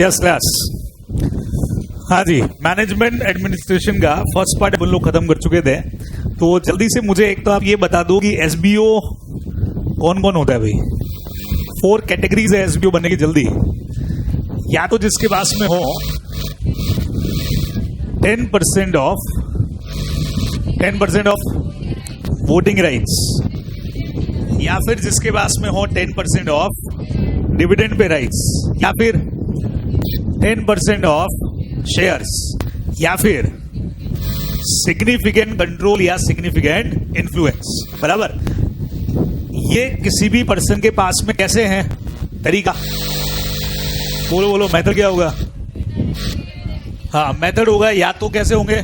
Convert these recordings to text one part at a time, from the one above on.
Yes class. हाँ जी, management administration का first part हम लोग खत्म कर चुके थे। तो जल्दी से मुझे एक तो आप ये बता दो कि एसबीओ कौन कौन होता है भाई। 4 कैटेगरीज है एसबीओ बनने की। जल्दी, या तो जिसके पास में हो 10% ऑफ वोटिंग राइट्स, या फिर जिसके पास में हो 10% ऑफ डिविडेंड पे राइट्स, या फिर 10% ऑफ शेयर्स, या फिर सिग्निफिकेंट कंट्रोल या सिग्निफिकेंट इन्फ्लुएंस। बराबर, ये किसी भी पर्सन के पास में कैसे है तरीका? बोलो बोलो, मेथड क्या होगा? हाँ, मेथड होगा या तो कैसे होंगे,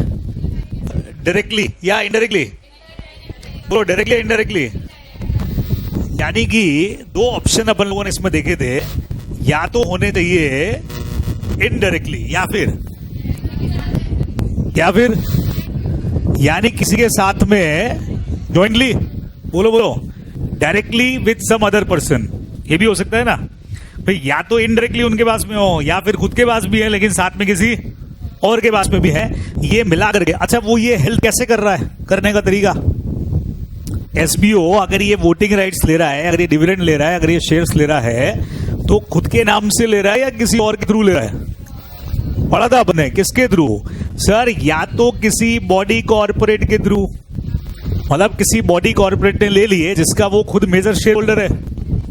डायरेक्टली या इनडायरेक्टली। बोलो, डायरेक्टली इनडायरेक्टली। यानी कि 2 ऑप्शन अपन लोगों ने इसमें देखे थे, या तो होने चाहिए इनडायरेक्टली या फिर यानी किसी के साथ में जॉइंटली। बोलो बोलो, directly with some other person. ये भी हो सकता है ना भाई, या तो इनडायरेक्टली उनके पास में हो या फिर खुद के पास भी है लेकिन साथ में किसी और के पास में भी है, ये मिला करके। अच्छा, वो ये हेल्प कैसे कर रहा है, करने का तरीका? एसबीओ अगर ये वोटिंग राइट्स ले रहा है, अगर ये डिविडेंड ले रहा है, अगर ये शेयर्स ले रहा है, तो खुद के नाम से ले रहा है या किसी और के थ्रू ले रहा है? पढ़ा था आपने, किसके थ्रू? सर, या तो किसी बॉडी कॉर्पोरेट के थ्रू, मतलब किसी बॉडी कॉर्पोरेट ने ले लिए जिसका वो खुद मेजर शेयर होल्डर है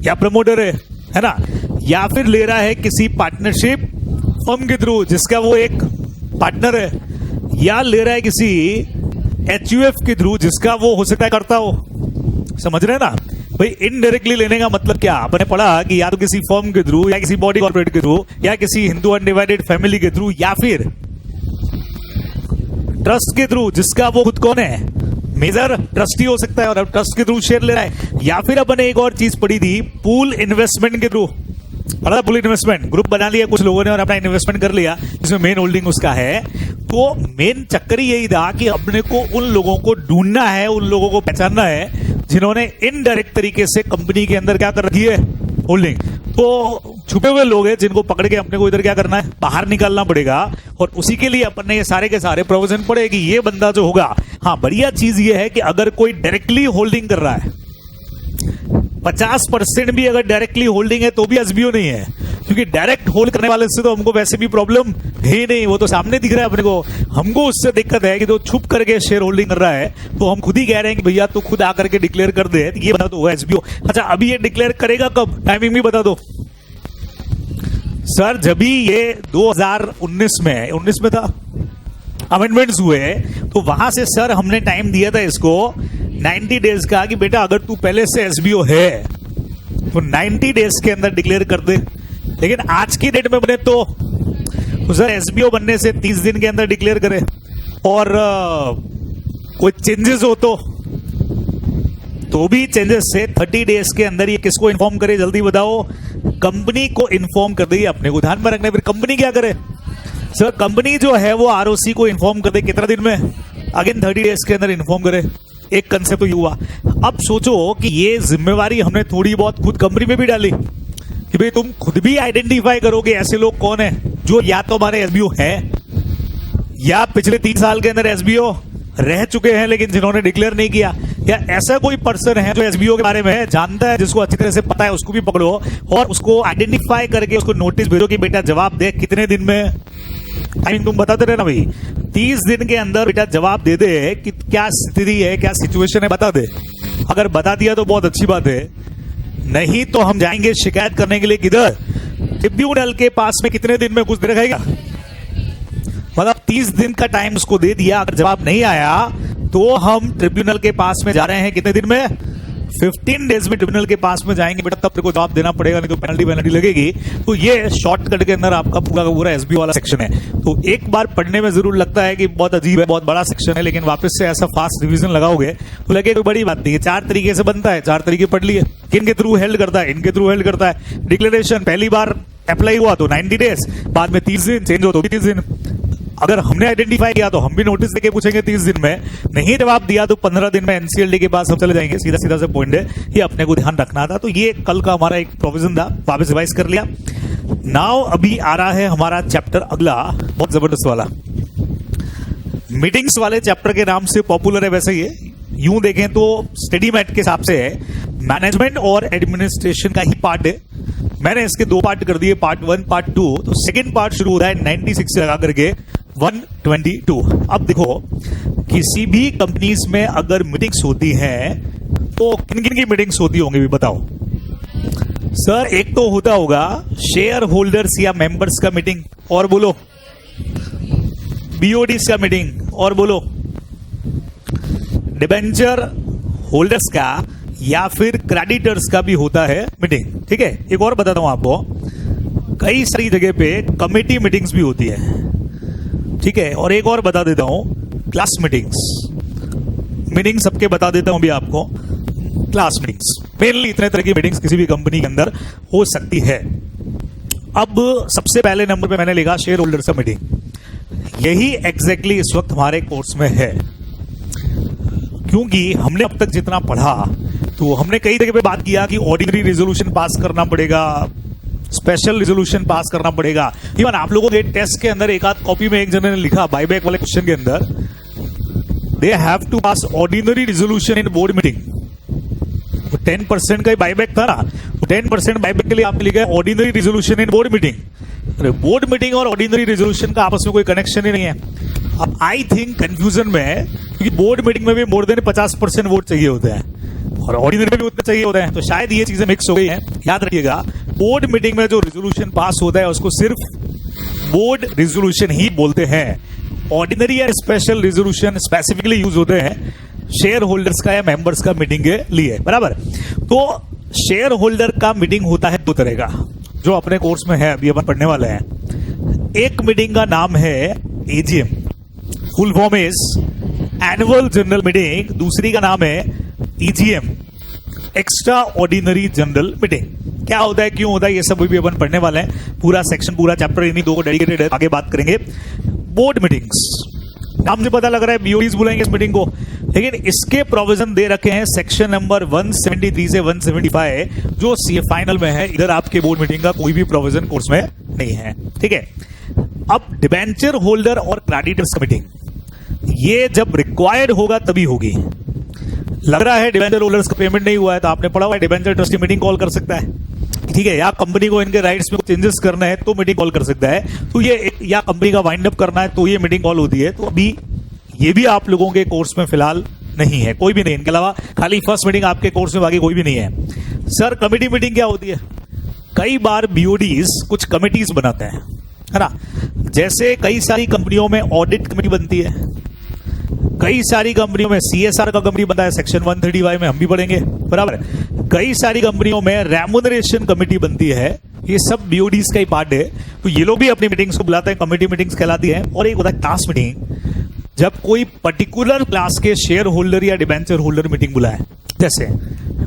या प्रमोटर है ना, या फिर ले रहा है किसी पार्टनरशिप फर्म के थ्रू जिसका वो एक पार्टनर है, या ले रहा है किसी एचयूएफ के थ्रू जिसका वो हो सकता है करता हो। समझ रहे हैं ना भाई? इनडायरेक्टली लेने का मतलब क्या? आपने पढ़ा कि या तो किसी फर्म के थ्रू, या किसी बॉडी कॉर्पोरेट के थ्रू, या किसी हिंदू अनडिवाइडेड फैमिली के थ्रू, या फिर ट्रस्ट के थ्रू जिसका वो खुद कौन है, मेजर ट्रस्टी हो सकता है और अब ट्रस्ट के थ्रू शेयर ले रहा है, या फिर अपने एक और चीज पढ़ी थी पूल इन्वेस्टमेंट के थ्रू। पढ़ा था पूल इन्वेस्टमेंट, ग्रुप बना लिया कुछ लोगों ने और अपना इन्वेस्टमेंट कर लिया जिसमें मेन होल्डिंग उसका है। तो मेन चक्कर यही था कि अपने को उन लोगों को ढूंढना है, उन लोगों को पहचानना है जिन्होंने इनडायरेक्ट तरीके से कंपनी के अंदर क्या कर रखी है, होल्डिंग। तो छुपे हुए लोग हैं जिनको पकड़ के अपने को इधर क्या करना है, बाहर निकालना पड़ेगा। और उसी के लिए अपन ने ये सारे के सारे प्रोविजन पड़े कि ये बंदा जो होगा, हाँ, बढ़िया चीज ये है कि अगर कोई डायरेक्टली होल्डिंग कर रहा है, 50% भी अगर डायरेक्टली होल्डिंग है तो भी एसबीओ नहीं है, क्योंकि डायरेक्ट होल्ड करने वाले से तो हमको वैसे भी प्रॉब्लम है नहीं, वो तो सामने दिख रहा है अपने को। हमको उससे दिक्कत है कि जो छुप करके शेयर होल्डिंग कर रहा है, तो हम खुद ही कह रहे हैं कि भैया तू खुद आकर के डिक्लेयर कर दे, ये बता दो एसबीओ। अच्छा, अभी ये डिक्लेयर करेगा कब, टाइमिंग भी बता दो सर। जब भी ये 2019 में था, अमेंडमेंट्स हुए, तो वहां से सर हमने टाइम दिया था इसको 90 डेज का कि बेटा अगर तू पहले से एसबीओ है तो 90 डेज के अंदर डिक्लेयर कर दे। लेकिन आज की डेट में बने तो सर एसबीओ बनने से 30 दिन के अंदर डिक्लेयर करे, और कोई चेंजेस हो तो भी चेंजेस से 30 डेज के अंदर ये किसको इन्फॉर्म करे, जल्दी बताओ? कंपनी को इन्फॉर्म कर दे। अपने को ध्यान में रखना है। फिर कंपनी क्या करे सर? कंपनी जो है वो आरओसी को इन्फॉर्म कर दे, कितना दिन में? अगेन 30 डेज के अंदर इन्फॉर्म करे। एक कंसेप्ट तो ये हुआ। अब सोचो कि ये जिम्मेवारी हमने थोड़ी बहुत खुद कंपनी में भी डाली कि भाई तुम खुद भी आइडेंटिफाई करोगे ऐसे लोग कौन है जो या तो हमारे एसबीओ है या पिछले 3 साल के अंदर एसबीओ रह चुके हैं लेकिन जिन्होंने डिक्लेयर नहीं किया, या ऐसा कोई पर्सन है जो एसबीओ के बारे में जानता है, जिसको अच्छी तरह से पता है, उसको भी पकड़ो और उसको आइडेंटिफाई करके उसको नोटिस भेजो कि बेटा जवाब दे, कितने दिन में। टाइमिंग तुम बताते रहे ना भाई, 30 दिन के अंदर बेटा जवाब दे दे कि क्या स्थिति है, क्या सिचुएशन है, बता दे। अगर बता दिया तो बहुत अच्छी बात है, नहीं तो हम जाएंगे शिकायत करने के लिए किधर, ट्रिब्यूनल के पास में। कितने दिन में कुछ दे रखेगा, मतलब 30 दिन का टाइम उसको दे दिया, अगर जवाब नहीं आया तो हम ट्रिब्यूनल के पास में जा रहे हैं कितने दिन में, 15 डेज में ट्रिब्यूनल के पास में जाएंगे बेटा, तब तेरे को जवाब देना पड़ेगा, नहीं तो पेनल्टी लगेगी। तो ये शॉर्टकट के अंदर आपका पूरा का पूरा एसबीओ वाला सेक्शन है। तो एक बार पढ़ने में जरूर लगता है कि बहुत अजीब है, बहुत बड़ा सेक्शन है, लेकिन वापस से ऐसा फास्ट रिवीजन लगाओगे तो लगे कोई बड़ी बात नहीं है। 4 तरीके से बनता है, 4 तरीके पढ़ लिए। किन के थ्रू हेल्ड करता है, इनके थ्रू हेल्ड करता है। डिक्लेरेशन पहली बार अप्लाई हुआ तो 90 डेज, बाद में 30 दिन, चेंज हो तो भी 30 दिन। अगर हमने आइडेंटिफाई किया तो हम भी नोटिस देके पूछेंगे 30 दिन में, नहीं जवाब दिया तो 15 दिन में एनसीएलटी के पास हम चले जाएंगे। सीधा सीधा से पॉइंट है, ये अपने को ध्यान रखना था। तो ये कल का हमारा एक प्रोविजन था, वापस रिवाइज कर लिया। नाउ अभी आ रहा है हमारा चैप्टर अगला, बहुत जबरदस्त वाला। मीटिंग्स वाले चैप्टर के नाम से पॉपुलर है, वैसे ये यूं देखें तो स्टडी मैट के हिसाब से मैनेजमेंट और एडमिनिस्ट्रेशन का ही पार्ट है। मैंने इसके 2 पार्ट कर दिए, पार्ट 1 पार्ट 2। तो सेकंड पार्ट शुरू हो रहा है 96 से लगा करके 122। अब देखो, किसी भी कंपनीज में अगर मीटिंग्स होती हैं तो किन किन की मीटिंग्स होती होंगी भी बताओ सर। एक तो होता होगा शेयर होल्डर्स या मेंबर्स का मीटिंग, और बोलो बीओडीज का मीटिंग, और बोलो डिबेंचर होल्डर्स का या फिर क्रेडिटर्स का भी होता है मीटिंग। ठीक है, एक और बताता हूं आपको, कई सारी जगह पे कमेटी मीटिंग्स भी होती है। ठीक है, और एक और बता देता हूं, क्लास मीटिंग सबके बता देता हूं भी आपको। क्लास मीटिंग्स मेनली इतने तरह की मीटिंग्स किसी भी कंपनी के अंदर हो सकती है। अब सबसे पहले नंबर पे मैंने लिखा शेयर होल्डर्स का मीटिंग। यही एग्जैक्टली इस वक्त हमारे कोर्स में है, क्योंकि हमने अब तक जितना पढ़ा तो हमने कई जगह पे बात किया कि ऑर्डिनरी रेजोल्यूशन पास करना पड़ेगा, स्पेशल रेजोल्यूशन पास करना पड़ेगा। इवन आप लोगों के टेस्ट के अंदर एक आध कॉपी में एक जने ने लिखा बाईबैक वाले क्वेश्चन के अंदर, they have to pass ordinary resolution in board meeting. 10% का बाईबैक था ना, 10% बाईबैक के लिए आपने लिखा है ordinary resolution in board meeting. अरे बोर्ड मीटिंग और ऑर्डिनरी रेजोल्यूशन का आपस में कोई कनेक्शन ही नहीं है। अब आई थिंक कंफ्यूजन में है, क्योंकि बोर्ड मीटिंग में भी मोर देन 50% वोट चाहिए होते हैं और ऑर्डिनरी में भी उतने चाहिए होते हैं, तो शायद ये चीजें मिक्स हो गई हैं। याद रखिएगा, बोर्ड मीटिंग में जो रेजोल्यूशन पास होता है उसको सिर्फ बोर्ड रेजोल्यूशन ही बोलते हैं। ऑर्डिनरी या स्पेशल रेजोल्यूशन स्पेसिफिकली यूज होते हैं शेयर होल्डर्स का या मेंबर्स का मीटिंग के लिए, बराबर। तो शेयर होल्डर का मीटिंग होता है 2 तरह का, जो अपने कोर्स में है, अभी अपन पढ़ने वाले हैं। एक मीटिंग का नाम है AGM, full form is annual general meeting. दूसरी का नाम है EGM, extra ordinary general meeting. क्या होता है, क्यों होता है, ये सब भी अपन पढ़ने वाले हैं। पूरा सेक्शन, पूरा चैप्टर इन्हीं 2 को डेडिकेटेड है, आगे बात करेंगे। बोर्ड मीटिंग्स, नाम से पता लग रहा है बीओडीज बुलाएंगे इस मीटिंग को, लेकिन इसके प्रोविजन दे रखे हैं सेक्शन नंबर 173 से 175, जो सी फाइनल में है। इधर आपके बोर्ड मीटिंग का कोई भी प्रोविजन कोर्स में नहीं है। ठीक है, अब डिबेंचर होल्डर और क्रेडिटर्स मीटिंग, ये जब रिक्वायर्ड होगा तभी होगी। लग रहा है डिबेंचर होल्डर्स का पेमेंट नहीं हुआ है, तो आपने पढ़ा हुआ है डिबेंचर ट्रस्टी मीटिंग कॉल कर सकता है। ठीक है, या कंपनी को इनके राइट्स में चेंजेस करना है तो मीटिंग कॉल कर सकता है, तो ये, या कंपनी का वाइंड अप करना है तो ये मीटिंग कॉल होती है। तो अभी ये भी आप लोगों के कोर्स में फिलहाल नहीं है, कोई भी नहीं, इनके अलावा खाली फर्स्ट मीटिंग आपके कोर्स में, बाकी कोई भी नहीं है। सर कमेटी मीटिंग क्या होती है? कई बार बीओडीज कुछ कमिटीज बनाते हैं, है ना। जैसे कई सारी कंपनियों में ऑडिट कमेटी बनती है, कई सारी कंपनियों में सीएसआर का कमेटी बनता है, सेक्शन 135 में हम भी पढ़ेंगे, बराबर। कई सारी कंपनियों में रेम्यूनरेशन कमेटी बनती है, ये सब बीओडीज का ही पार्ट है। तो ये लोग भी अपनी मीटिंग्स को बुलाते हैं, कमेटी मीटिंग्स कहलाती है। और एक होता है क्लास मीटिंग, जब कोई पर्टिकुलर क्लास के शेयर होल्डर या डिबेंचर होल्डर मीटिंग बुलाए, जैसे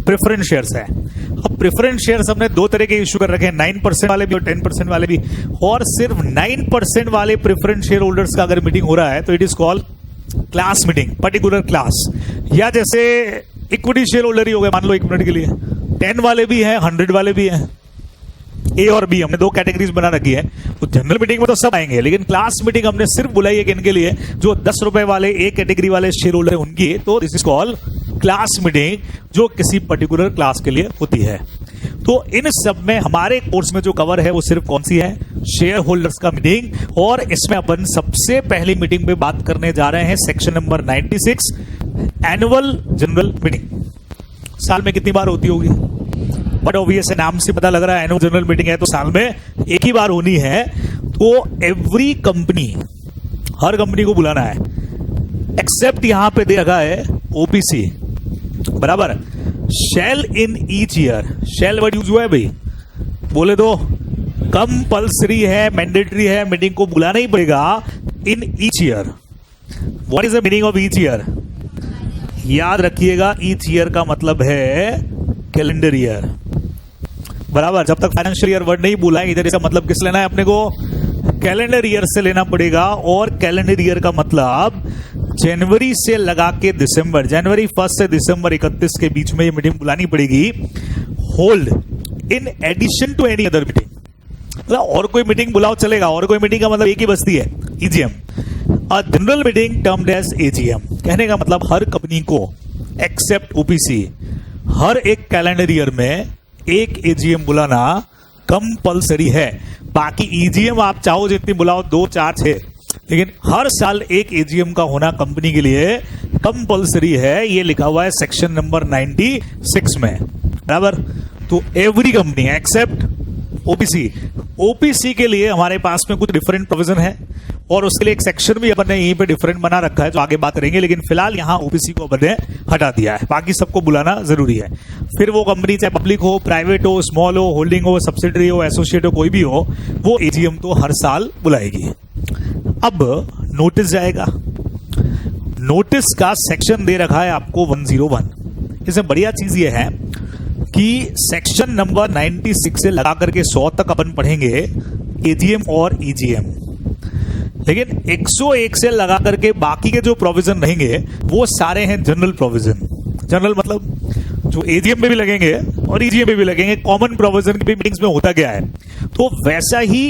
प्रेफरेंस शेयर्स है। अब प्रेफरेंस शेयर्स हमने 2 तरह के इशू कर रखे हैं, 9% वाले भी और 10% वाले भी। और सिर्फ 9% वाले प्रेफरेंस शेयर होल्डर्स का अगर मीटिंग हो रहा है तो it is called class meeting, particular class. या जैसे इक्विटी शेयर होल्डर ही हो गए, मान लो 1 मिनट के लिए, 10 वाले भी हैं, 100 वाले भी हैं, ए और बी, हमने 2 कैटेगरीज बना रखी है। तो जनरल मीटिंग में तो सब आएंगे, लेकिन क्लास मीटिंग हमने सिर्फ बुलाई है कि इनके लिए जो 10 रुपए वाले एक कैटेगरी वाले शेयर होल्डर है उनकी। तो this is called class meeting, जो किसी पर्टिकुलर क्लास के लिए होती है। तो इन सब में हमारे कोर्स में जो कवर है वो सिर्फ कौन सी है? शेयर होल्डर्स का मीटिंग। और इसमें अपन सबसे पहली मीटिंग पे बात करने जा रहे हैं section number 96, annual general meeting. साल में कितनी बार होती होगी? बट ऑब्वियस है, नाम से पता लग रहा है एनुअल जनरल मीटिंग है तो साल में एक ही बार होनी है। तो एवरी कंपनी, हर कंपनी को बुलाना है, एक्सेप्ट यहां पे दे रखा है ओपीसी, बराबर। Shall in each year, shall word use हुआ है भाई, बोले तो कंपल्सरी है, मैंडेटरी है, मीटिंग को बुलाना ही पड़ेगा इन each year. What is the meaning of each year? याद रखिएगा, ईच ईयर का मतलब है कैलेंडर ईयर, बराबर। जब तक फाइनेंशियल ईयर वर्ड नहीं बोला है इधर, इसका मतलब किस लेना है अपने को? कैलेंडर ईयर से लेना पड़ेगा। और कैलेंडर ईयर का मतलब जनवरी से लगा के दिसंबर, जनवरी 1 से दिसंबर 31 के बीच में ये मीटिंग बुलानी पड़ेगी। Hold in addition to any other meeting, मतलब और कोई मीटिंग बुलाओ चलेगा, और कोई मीटिंग का मतलब एक ही बस्ती है, EGM. A general meeting termed as AGM, कहने का मतलब हर कंपनी को एक्सेप्ट ओपीसी हर एक कैलेंडर ईयर में एक एजीएम बुलाना कंपल्सरी है। बाकी ईजीएम आप चाहो जितनी बुलाओ, 2, 4, 6, लेकिन हर साल एक एजीएम का होना कंपनी के लिए कंपल्सरी है। ये लिखा हुआ है सेक्शन नंबर 96 में, बराबर। तो every company except OPC, OPC के लिए हमारे पास में कुछ डिफरेंट प्रोविजन है और उसके लिए एक सेक्शन भी अपन ने यहीं पे डिफरेंट बना रखा है, जो आगे बात करेंगे। लेकिन फिलहाल यहाँ ओपीसी को अपन ने हटा दिया है, बाकी सबको बुलाना जरूरी है। फिर वो कंपनी चाहे पब्लिक हो, प्राइवेट हो, स्मॉल हो, होल्डिंग हो, सब्सिडरी हो, एसोसिएट हो, कोई भी हो, वो एजीएम तो हर साल बुलाएगी। अब नोटिस जाएगा, नोटिस का सेक्शन दे रखा है आपको 101। इसमें बढ़िया चीज ये है कि सेक्शन नंबर 96 से लगा करके 100 तक अपन पढ़ेंगे एजीएम और ईजीएम, लेकिन 101 से लगा करके बाकी के जो प्रोविजन रहेंगे वो सारे हैं जनरल प्रोविजन। जनरल मतलब जो एजीएम में भी लगेंगे और ईजीएम में भी लगेंगे, कॉमन प्रोविजन की मीटिंग्स में होता गया है। तो वैसा ही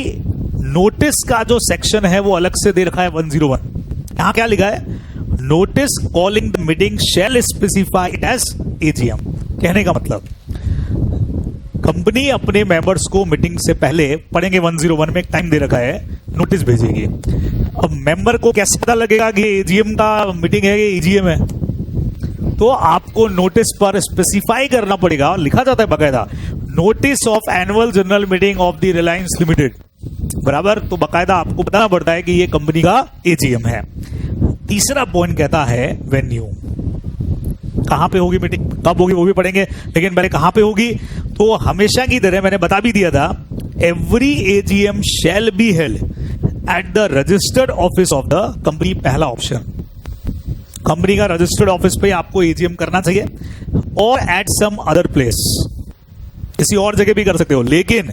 नोटिस का जो सेक्शन है वो अलग से दे रखा है 101। यहां क्या लिखा है? Notice calling the meeting shall specify it as AGM. कहने का मतलब कंपनी अपने मेंबर्स को मीटिंग से पहले पढ़ेंगे, 101 में एक टाइम दे रखा है, नोटिस भेजेगी। अब मेंबर को कैसे पता लगेगा कि एजीएम का मीटिंग है कि ईजीएम है? तो आपको नोटिस पर स्पेसिफाई करना पड़ेगा, लिखा जाता है बकायदा, notice of annual general meeting of the Reliance limited, बराबर। तो बकायदा आपको बताना पड़ता है कि ये कंपनी का एजीएम है। तीसरा पॉइंट कहता है वेन्यू, कहां पे होगी मीटिंग, कब होगी वो भी पढ़ेंगे, लेकिन पहले कहां पे होगी? तो हमेशा की तरह मैंने बता भी दिया था, every AGM shall be held at the registered office of the company. पहला ऑप्शन, कंपनी का रजिस्टर्ड ऑफिस पे आपको एजीएम करना चाहिए, और एट सम अदर प्लेस, किसी और जगह भी कर सकते हो, लेकिन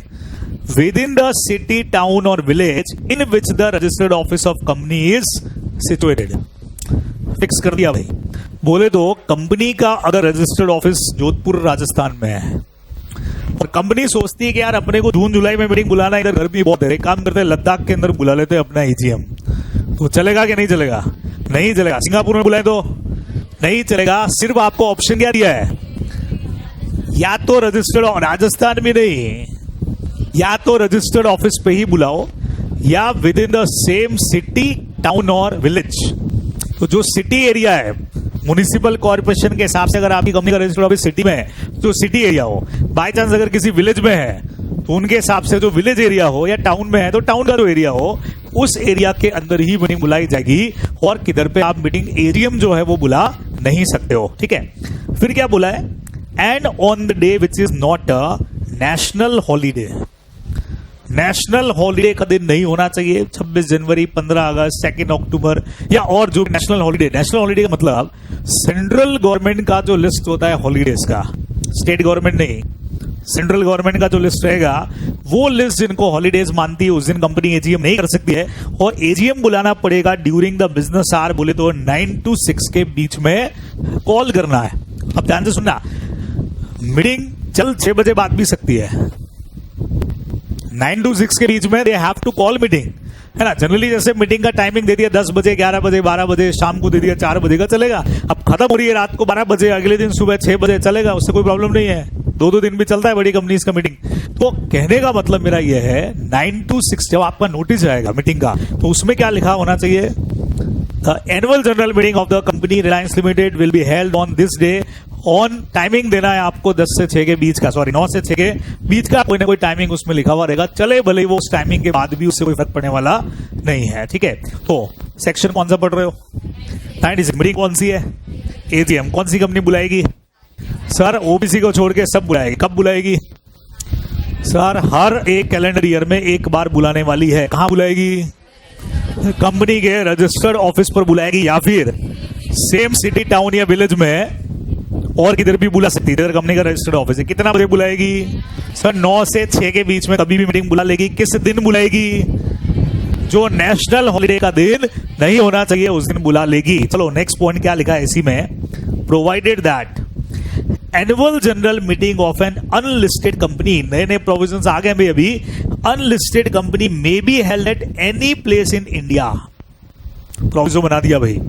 within the city, town और village in which the registered office of company is situated. Fix कर दिया भाई। बोले तो कंपनी का अगर रजिस्टर्ड ऑफिस जोधपुर राजस्थान में है और कंपनी सोचती है कि यार अपने को जून जुलाई में मीटिंग बुलाना, इधर गर्मी बहुत है, काम करते हैं लद्दाख के अंदर बुला लेते हैं अपना ईजीएम, तो चलेगा कि नहीं चलेगा? नहीं चलेगा। सिंगापुर में बुलाए तो नहीं चलेगा। सिर्फ आपको ऑप्शन क्या दिया है? या तो रजिस्टर्ड, राजस्थान में नहीं, या तो रजिस्टर्ड ऑफिस पे ही बुलाओ, या with in the same city, town और विलेज। तो जो सिटी एरिया है, म्युनिसिपल कॉर्पोरेशन के हिसाब से अगर आपकी कंपनी का रजिस्टर्ड ऑफिस सिटी में है तो सिटी एरिया हो, बाय चांस अगर किसी विलेज में है तो उनके हिसाब से जो विलेज एरिया हो, या टाउन में है तो टाउन का जो एरिया हो, उस एरिया के अंदर ही मीटिंग बुलाई जाएगी, और किधर पे आप मीटिंग एजीएम जो है वो बुला नहीं सकते हो। ठीक है, फिर क्या बोला है? And on the day which is not a national holiday. National holiday का दिन नहीं होना चाहिए, 26 जनवरी, 15 अगस्त, 2 अक्टूबर, या और जो नेशनल हॉलीडे। नेशनल हॉलीडे का मतलब सेंट्रल गवर्नमेंट का जो लिस्ट होता है हॉलीडेज का, स्टेट गवर्नमेंट नहीं, सेंट्रल गवर्नमेंट का जो लिस्ट रहेगा, वो लिस्ट जिनको हॉलीडेज मानती है उस दिन कंपनी एजीएम नहीं कर सकती है, और एजीएम बुलाना पड़ेगा ड्यूरिंग द बिजनेस आवर। बोले तो 9 to 6 के बीच में कॉल करना है। अब ध्यान से सुनना, मीटिंग चल 6 बजे बाद भी सकती है, 9 to 6 के बीच में they have to call meeting, है ना। जनरली जैसे मीटिंग का टाइमिंग दे दिया 10 बजे, 11 बजे, 12 बजे, शाम को दे दिया 4 बजे का, चलेगा। अब खत्म हो रही है रात को 12 बजे, अगले दिन सुबह 6 बजे, चलेगा, उससे कोई प्रॉब्लम नहीं है। 2-2 दिन भी चलता है बड़ी कंपनीज का मीटिंग। तो कहने का मतलब मेरा यह है 9 to 6 जब आपका नोटिस आएगा मीटिंग का, तो उसमें क्या लिखा होना चाहिए? The annual general meeting of the company Reliance limited will be held on this day. On timing देना है आपको 10 से 6 के बीच का, सॉरी 9 से 6 के बीच का, कोई ना कोई टाइमिंग उसमें लिखा हुआ रहेगा, चले भले ही वो उस टाइमिंग के बाद भी उससे कोई फर्क पड़ने वाला नहीं है। ठीक है, तो सेक्शन कौन सा पढ़ रहे हो? 96। मीटिंग कौन सी है? एजीएम। कौन सी कंपनी बुलाएगी? सर ओबीसी को छोड़ के सब बुलाएगी। कब बुलाएगी? सर हर एक कैलेंडर ईयर में एक बार बुलाने वाली है। कहां बुलाएगी? कंपनी के रजिस्टर्ड ऑफिस पर बुलाएगी, या फिर सेम सिटी, टाउन या विलेज में और किधर भी बुला सकती है। इधर कंपनी का रजिस्टर्ड ऑफिस है, कितना बजे बुलाएगी? सर 9 से 6 के बीच में कभी भी मीटिंग बुला लेगी। किस दिन बुलाएगी? जो नेशनल हॉलीडे का दिन नहीं होना चाहिए उस दिन बुला लेगी। चलो नेक्स्ट पॉइंट क्या लिखा है इसी में? Provided that annual general meeting of an unlisted company, नए नए प्रोविजंस आ गए भाई अभी, unlisted company may be held at any place in India, provision बना दिया भाई,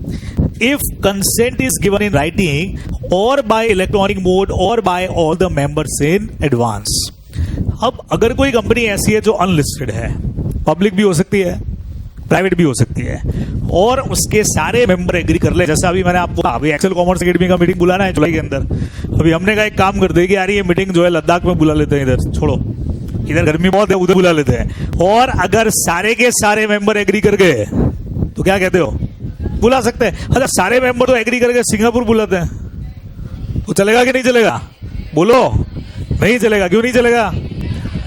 if consent is given in writing और बाय इलेक्ट्रॉनिक मोड और by all the members in advance. अब अगर कोई कंपनी ऐसी है जो अनलिस्टेड है, पब्लिक भी हो सकती है, प्राइवेट भी हो सकती है, और उसके सारे मेंबर एग्री कर ले, जैसा अभी मैंने आपको अभी एक्सेल कॉमर्स अकेडमी का मीटिंग बुलाना है जुलाई के अंदर, अभी हमने कहा एक काम कर दे कि यार ये मीटिंग जो है लद्दाख में बुला लेते हैं, इधर छोड़ो, इधर गर्मी बहुत है, उधर बुला लेते हैं, और अगर सारे के सारे मेंबर एग्री कर गए तो क्या कहते हो, बुला सकते हैं। अच्छा सारे मेंबर तो एग्री करके सिंगापुर बुलाते हैं तो चलेगा कि नहीं चलेगा, बोलो, नहीं चलेगा। क्यों नहीं चलेगा?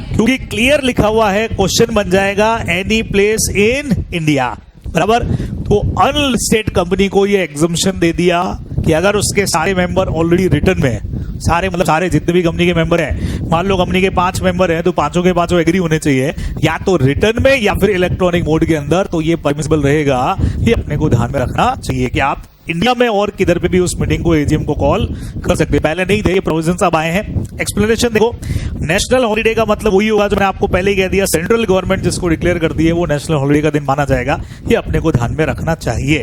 क्योंकि क्लियर लिखा हुआ है, क्वेश्चन बन जाएगा एनी प्लेस इन इंडिया, बराबर। तो अनलिस्टेड कंपनी को ये एग्जम्पशन दे दिया कि अगर उसके सारे मेंबर ऑलरेडी रिटर्न में, सारे मतलब सारे जितने भी कंपनी के मेंबर हैं, मान लो कंपनी के 5 मेंबर हैं तो पांचों के पांचों एग्री होने चाहिए, या तो रिटर्न में या फिर इलेक्ट्रॉनिक मोड के अंदर, तो ये परमिसिबल रहेगा। ये अपने को ध्यान में रखना चाहिए कि आप इंडिया में और किधर पे भी उस मीटिंग को, एजीएम को कॉल कर सकते हैं। पहले नहीं थे, ये प्रोविजंस अब आए हैं। एक्सप्लेनेशन देखो, नेशनल हॉलिडे का मतलब वही होगा जो मैंने आपको पहले ही कह दिया, सेंट्रल गवर्नमेंट जिसको डिक्लेयर करती है वो नेशनल हॉलिडे का दिन माना जाएगा। ये अपने को ध्यान में रखना चाहिए।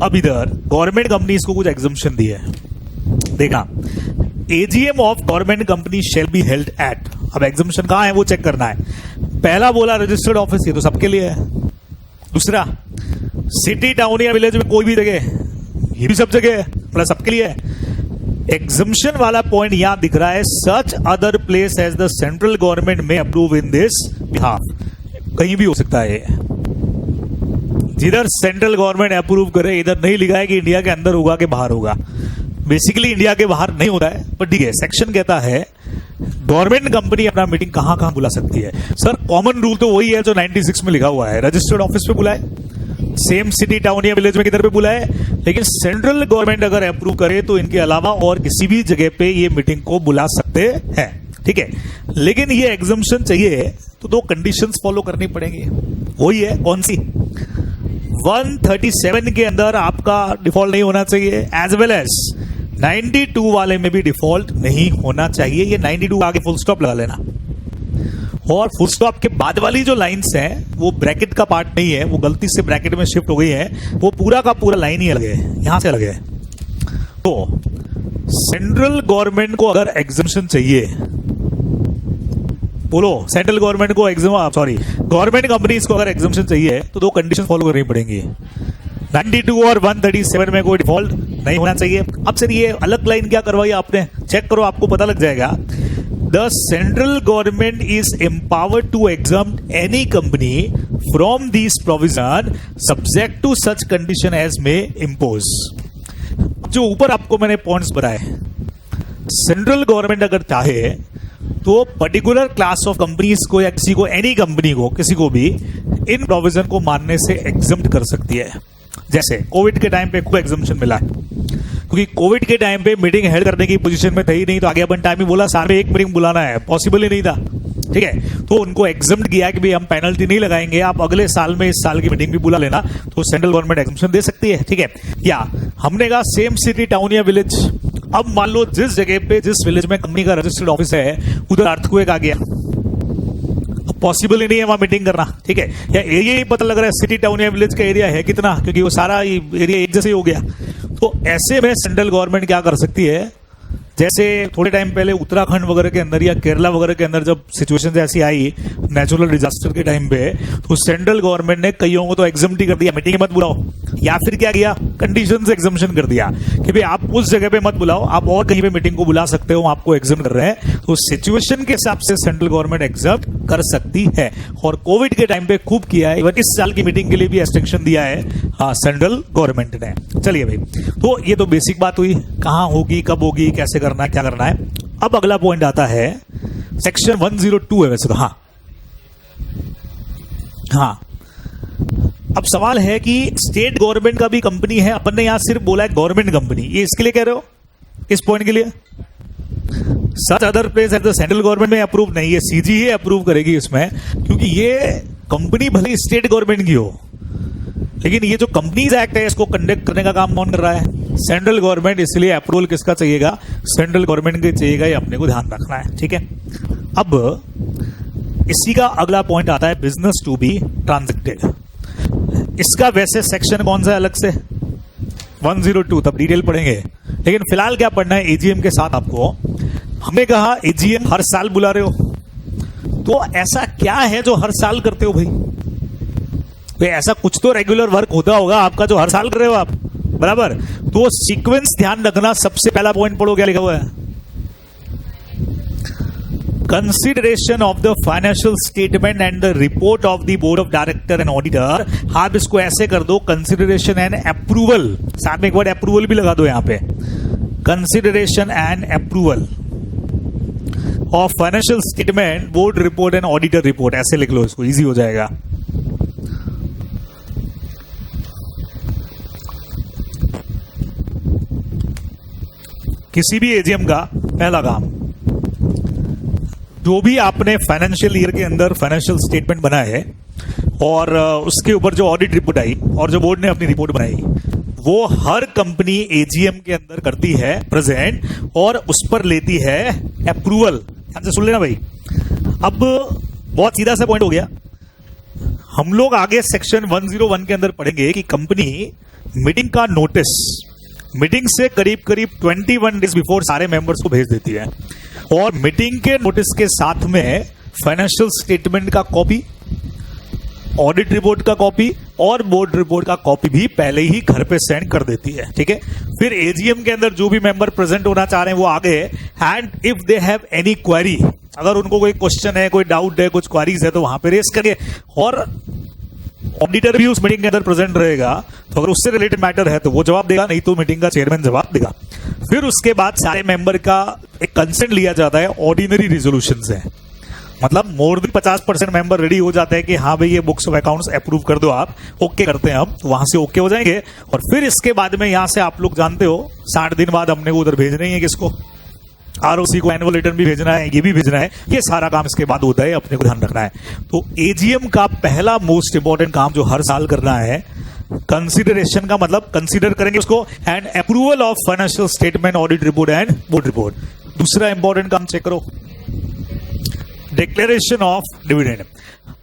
अब इधर गवर्नमेंट कंपनीज को कुछ एग्जम्पशन दी है, देखा, AGM of government company shall be held eight. अब एग्जम्पशन कहां है वो चेक करना है। पहला बोला रजिस्टर्ड ऑफिस, ये तो सबके लिए है। दूसरा, सिटी टाउन या विलेज में कोई भी जगह, ये भी सब जगह है, मतलब सबके लिए है। एग्जम्पशन वाला पॉइंट यहां दिख रहा है, such other place as the central government may approve in this behalf. कहीं भी हो सकता है, जिधर सेंट्रल गवर्नमेंट अप्रूव करे, इधर नहीं लिखा है कि इंडिया के अंदर होगा कि बाहर होगा। बेसिकली इंडिया के बाहर नहीं होता है, पर ठीक है, सेक्शन कहता है गवर्नमेंट कंपनी अपना मीटिंग कहां कहां बुला सकती है। सर कॉमन रूल तो वही है जो 96 में लिखा हुआ है, रजिस्टर्ड ऑफिस पे बुलाए, सेम सिटी टाउन या विलेज में किधर पे बुलाए, लेकिन सेंट्रल गवर्नमेंट अगर अप्रूव करे तो इनके अलावा और किसी भी जगह पे ये मीटिंग को बुला सकते हैं, ठीक है। लेकिन ये एग्जम्पशन चाहिए तो 2 कंडीशंस फॉलो करनी पड़ेंगी। वही है, कौन सी? 137 के अंदर आपका डिफॉल्ट नहीं होना चाहिए, एज वेल एज 92 वाले में भी डिफॉल्ट नहीं होना चाहिए। ये 92 आगे फुल स्टॉप लगा लेना, और फुल स्टॉप के बाद वाली जो लाइंस हैं वो ब्रैकेट का पार्ट नहीं है, वो गलती से ब्रैकेट में शिफ्ट हो गई है, वो पूरा का पूरा लाइन ही अलग है, यहां से अलग है। तो सेंट्रल गवर्नमेंट को अगर एग्जम्पशन चाहिए, बोलो, सेंट्रल गवर्नमेंट को गवर्नमेंट कंपनीज को अगर एग्जम्पशन चाहिए तो 2 कंडीशन फॉलो करनी पड़ेंगी। 92 और 137 में कोई डिफॉल्ट नहीं होना चाहिए। अब सर ये अलग लाइन क्या करवाई आपने, चेक करो, आपको पता लग जाएगा। The central government is empowered to exempt any company from these provision subject to such condition as may impose। जो ऊपर आपको मैंने पॉइंट्स बताए, सेंट्रल गवर्नमेंट अगर चाहे तो पर्टिकुलर क्लास ऑफ कंपनीज को या किसी को, एनी कंपनी को, किसी को भी इन प्रोविजन को मानने से एग्जम्प्ट कर सकती है। जैसे कोविड के टाइम पे खूब एग्जम्पशन मिला है, क्योंकि कोविड के टाइम पे मीटिंग हेल्ड करने की पोजीशन में थे ही नहीं, तो आगे अपन टाइम ही बोला साल में 1 मीटिंग बुलाना है, पॉसिबल ही नहीं था, ठीक है। तो उनको एग्जम्प्ट किया कि भाई हम पेनल्टी नहीं लगाएंगे, आप अगले साल में इस साल की मीटिंग भी बुला लेना, तो सेंट्रल गवर्नमेंट एग्जम्पशन दे सकती है, ठीक है। या हमने कहा सेम सिटी टाउन या विलेज, अब मान लो जिस जगह पे, जिस विलेज में कंपनी का रजिस्टर्ड ऑफिस है, उधर अर्थक्वेक आ गया, पॉसिबल ही नहीं है वहां मीटिंग करना, ठीक है। या एरिया ही पता लग रहा है सिटी टाउन या विलेज का एरिया है कितना, क्योंकि वो सारा एरिया एक जैसे ही हो गया। तो ऐसे में सेंट्रल गवर्नमेंट क्या कर सकती है, जैसे थोड़े टाइम पहले उत्तराखंड वगैरह के अंदर या केरला वगैरह के अंदर जब सिचुएशन ऐसी आई नेचुरल डिजास्टर के टाइम पे, तो सेंट्रल गवर्नमेंट ने कईयों को तो एग्जम्प्ट ही कर दिया, मीटिंग मत बुलाओ, या फिर क्या किया, कंडीशन से एग्जम्पशन कर दिया कि भाई आप उस जगह पे मत बुलाओ, आप और कहीं पे मीटिंग को बुला सकते हो, आपको एग्जम्प्ट कर रहे हैं। तो सिचुएशन के हिसाब से सेंट्रल गवर्नमेंट एग्जम्प्ट कर सकती है, और कोविड के टाइम पे खूब किया है, इवन इस साल की मीटिंग के लिए भी एक्सटेंशन दिया है सेंट्रल गवर्नमेंट ने। चलिए भाई, तो ये तो बेसिक बात हुई, कहां होगी, कब होगी, कैसे करना है, क्या करना है। अब अगला पॉइंट आता है, सेक्शन 102 है वैसे तो, हाँ। अब सवाल है कि स्टेट गवर्नमेंट का भी कंपनी है, अपन ने यहां सिर्फ बोला है गवर्नमेंट कंपनी, ये इसके लिए कह रहे हो, इस पॉइंट के लिए? सच other place at the central government may approve नहीं है, सीजी ही अप्रूव करेगी इसमें, क्योंकि ये कंपनी भले स्टेट गवर्नमेंट की हो, लेकिन ये जो कंपनीज एक्ट है इसको कंडक्ट करने का काम कौन कर रहा है? सेंट्रल गवर्नमेंट, इसलिए अप्रूवल किसका चाहिएगा? सेंट्रल गवर्नमेंट के चाहिएगा, ये अपने को ध्यान रखना है, ठीक है। अब इसी का अगला पॉइंट आता है बिजनेस टू बी ट्रांजेक्टेड। इसका वैसे सेक्शन कौन सा है अलग से? 102, तब डिटेल पढ़ेंगे, लेकिन फिलहाल क्या पढ़ना है एजीएम के साथ आपको। हमने कहा एजीएम हर साल बुला रहे हो, तो ऐसा क्या है जो हर साल करते हो भाई? तो ऐसा कुछ तो रेगुलर वर्क होता होगा आपका जो हर साल कर रहे हो आप, बराबर। तो सीक्वेंस ध्यान रखना, सबसे पहला पॉइंट पढ़ो, क्या लिखा हुआ है? Consideration of the financial statement and the report of the board of director and auditor. आप इसको ऐसे कर दो, कंसिडरेशन एंड अप्रूवल, साथ में एक वर्ड अप्रूवल भी लगा दो यहां पे, consideration and approval of financial statement, board report and auditor report, ऐसे लिख लो इसको, इजी हो जाएगा। किसी भी एजीएम का पहला काम, जो भी आपने फाइनेंशियल ईयर के अंदर फाइनेंशियल स्टेटमेंट बनाए है और उसके ऊपर जो ऑडिट रिपोर्ट आई और जो बोर्ड ने अपनी रिपोर्ट बनाई, वो हर कंपनी एजीएम के अंदर करती है प्रेजेंट और उस पर लेती है अप्रूवल। ध्यान से सुन लेना भाई। अब बहुत सीधा सा पॉइंट हो गया। हम लोग आगे सेक्शन 101 के अंदर पढ़ेंगे कि कंपनी मीटिंग का नोटिस मीटिंग से करीब करीब 21 डेज बिफोर सारे मेंबर्स को भेज देती है, और मीटिंग के नोटिस के साथ में फाइनेंशियल स्टेटमेंट का कॉपी, ऑडिट रिपोर्ट का कॉपी और बोर्ड रिपोर्ट का कॉपी भी पहले ही घर पे सेंड कर देती है, ठीक है। फिर एजीएम के अंदर जो भी मेंबर प्रेजेंट होना चाह रहे हैं वो आगे, and if they have any query, अगर उनको कोई क्वेश्चन है, कोई डाउट है, कुछ क्वेरीज है, तो वहां पे रेस करेंगे। और ऑडिटर भी उस मीटिंग के अंदर प्रेजेंट रहेगा, तो अगर उससे रिलेटेड मैटर है तो वो जवाब देगा, नहीं तो मीटिंग का चेयरमैन जवाब देगा। फिर उसके बाद सारे मेंबर का एक कंसेंट लिया जाता है ऑर्डिनरी रिजोल्यूशन से, मतलब मोर देन 50% मेंबर रेडी हो जाते हैं कि हाँ भाई ये बुक्स ऑफ अकाउंट्स अप्रूव कर दो, आप ओके करते हैं हम, तो वहां से ओके हो जाएंगे। और फिर इसके बाद में यहां से आप लोग जानते हो 60 दिन बाद हमने को उधर भेजना ही है, किसको? आरओसी को एनुअल रिटर्न भी भेजना है, ये भी भेजना है, ये सारा काम इसके बाद होता है, अपने को ध्यान रखना है। तो एजीएम का पहला मोस्ट इंपॉर्टेंट काम जो हर साल करना है, कंसिडरेशन का मतलब कंसीडर करेंगे उसको, and approval of financial statement, audit report and board report. दूसरा इंपॉर्टेंट काम चेक करो, डिक्लेरेशन ऑफ डिविडेंड।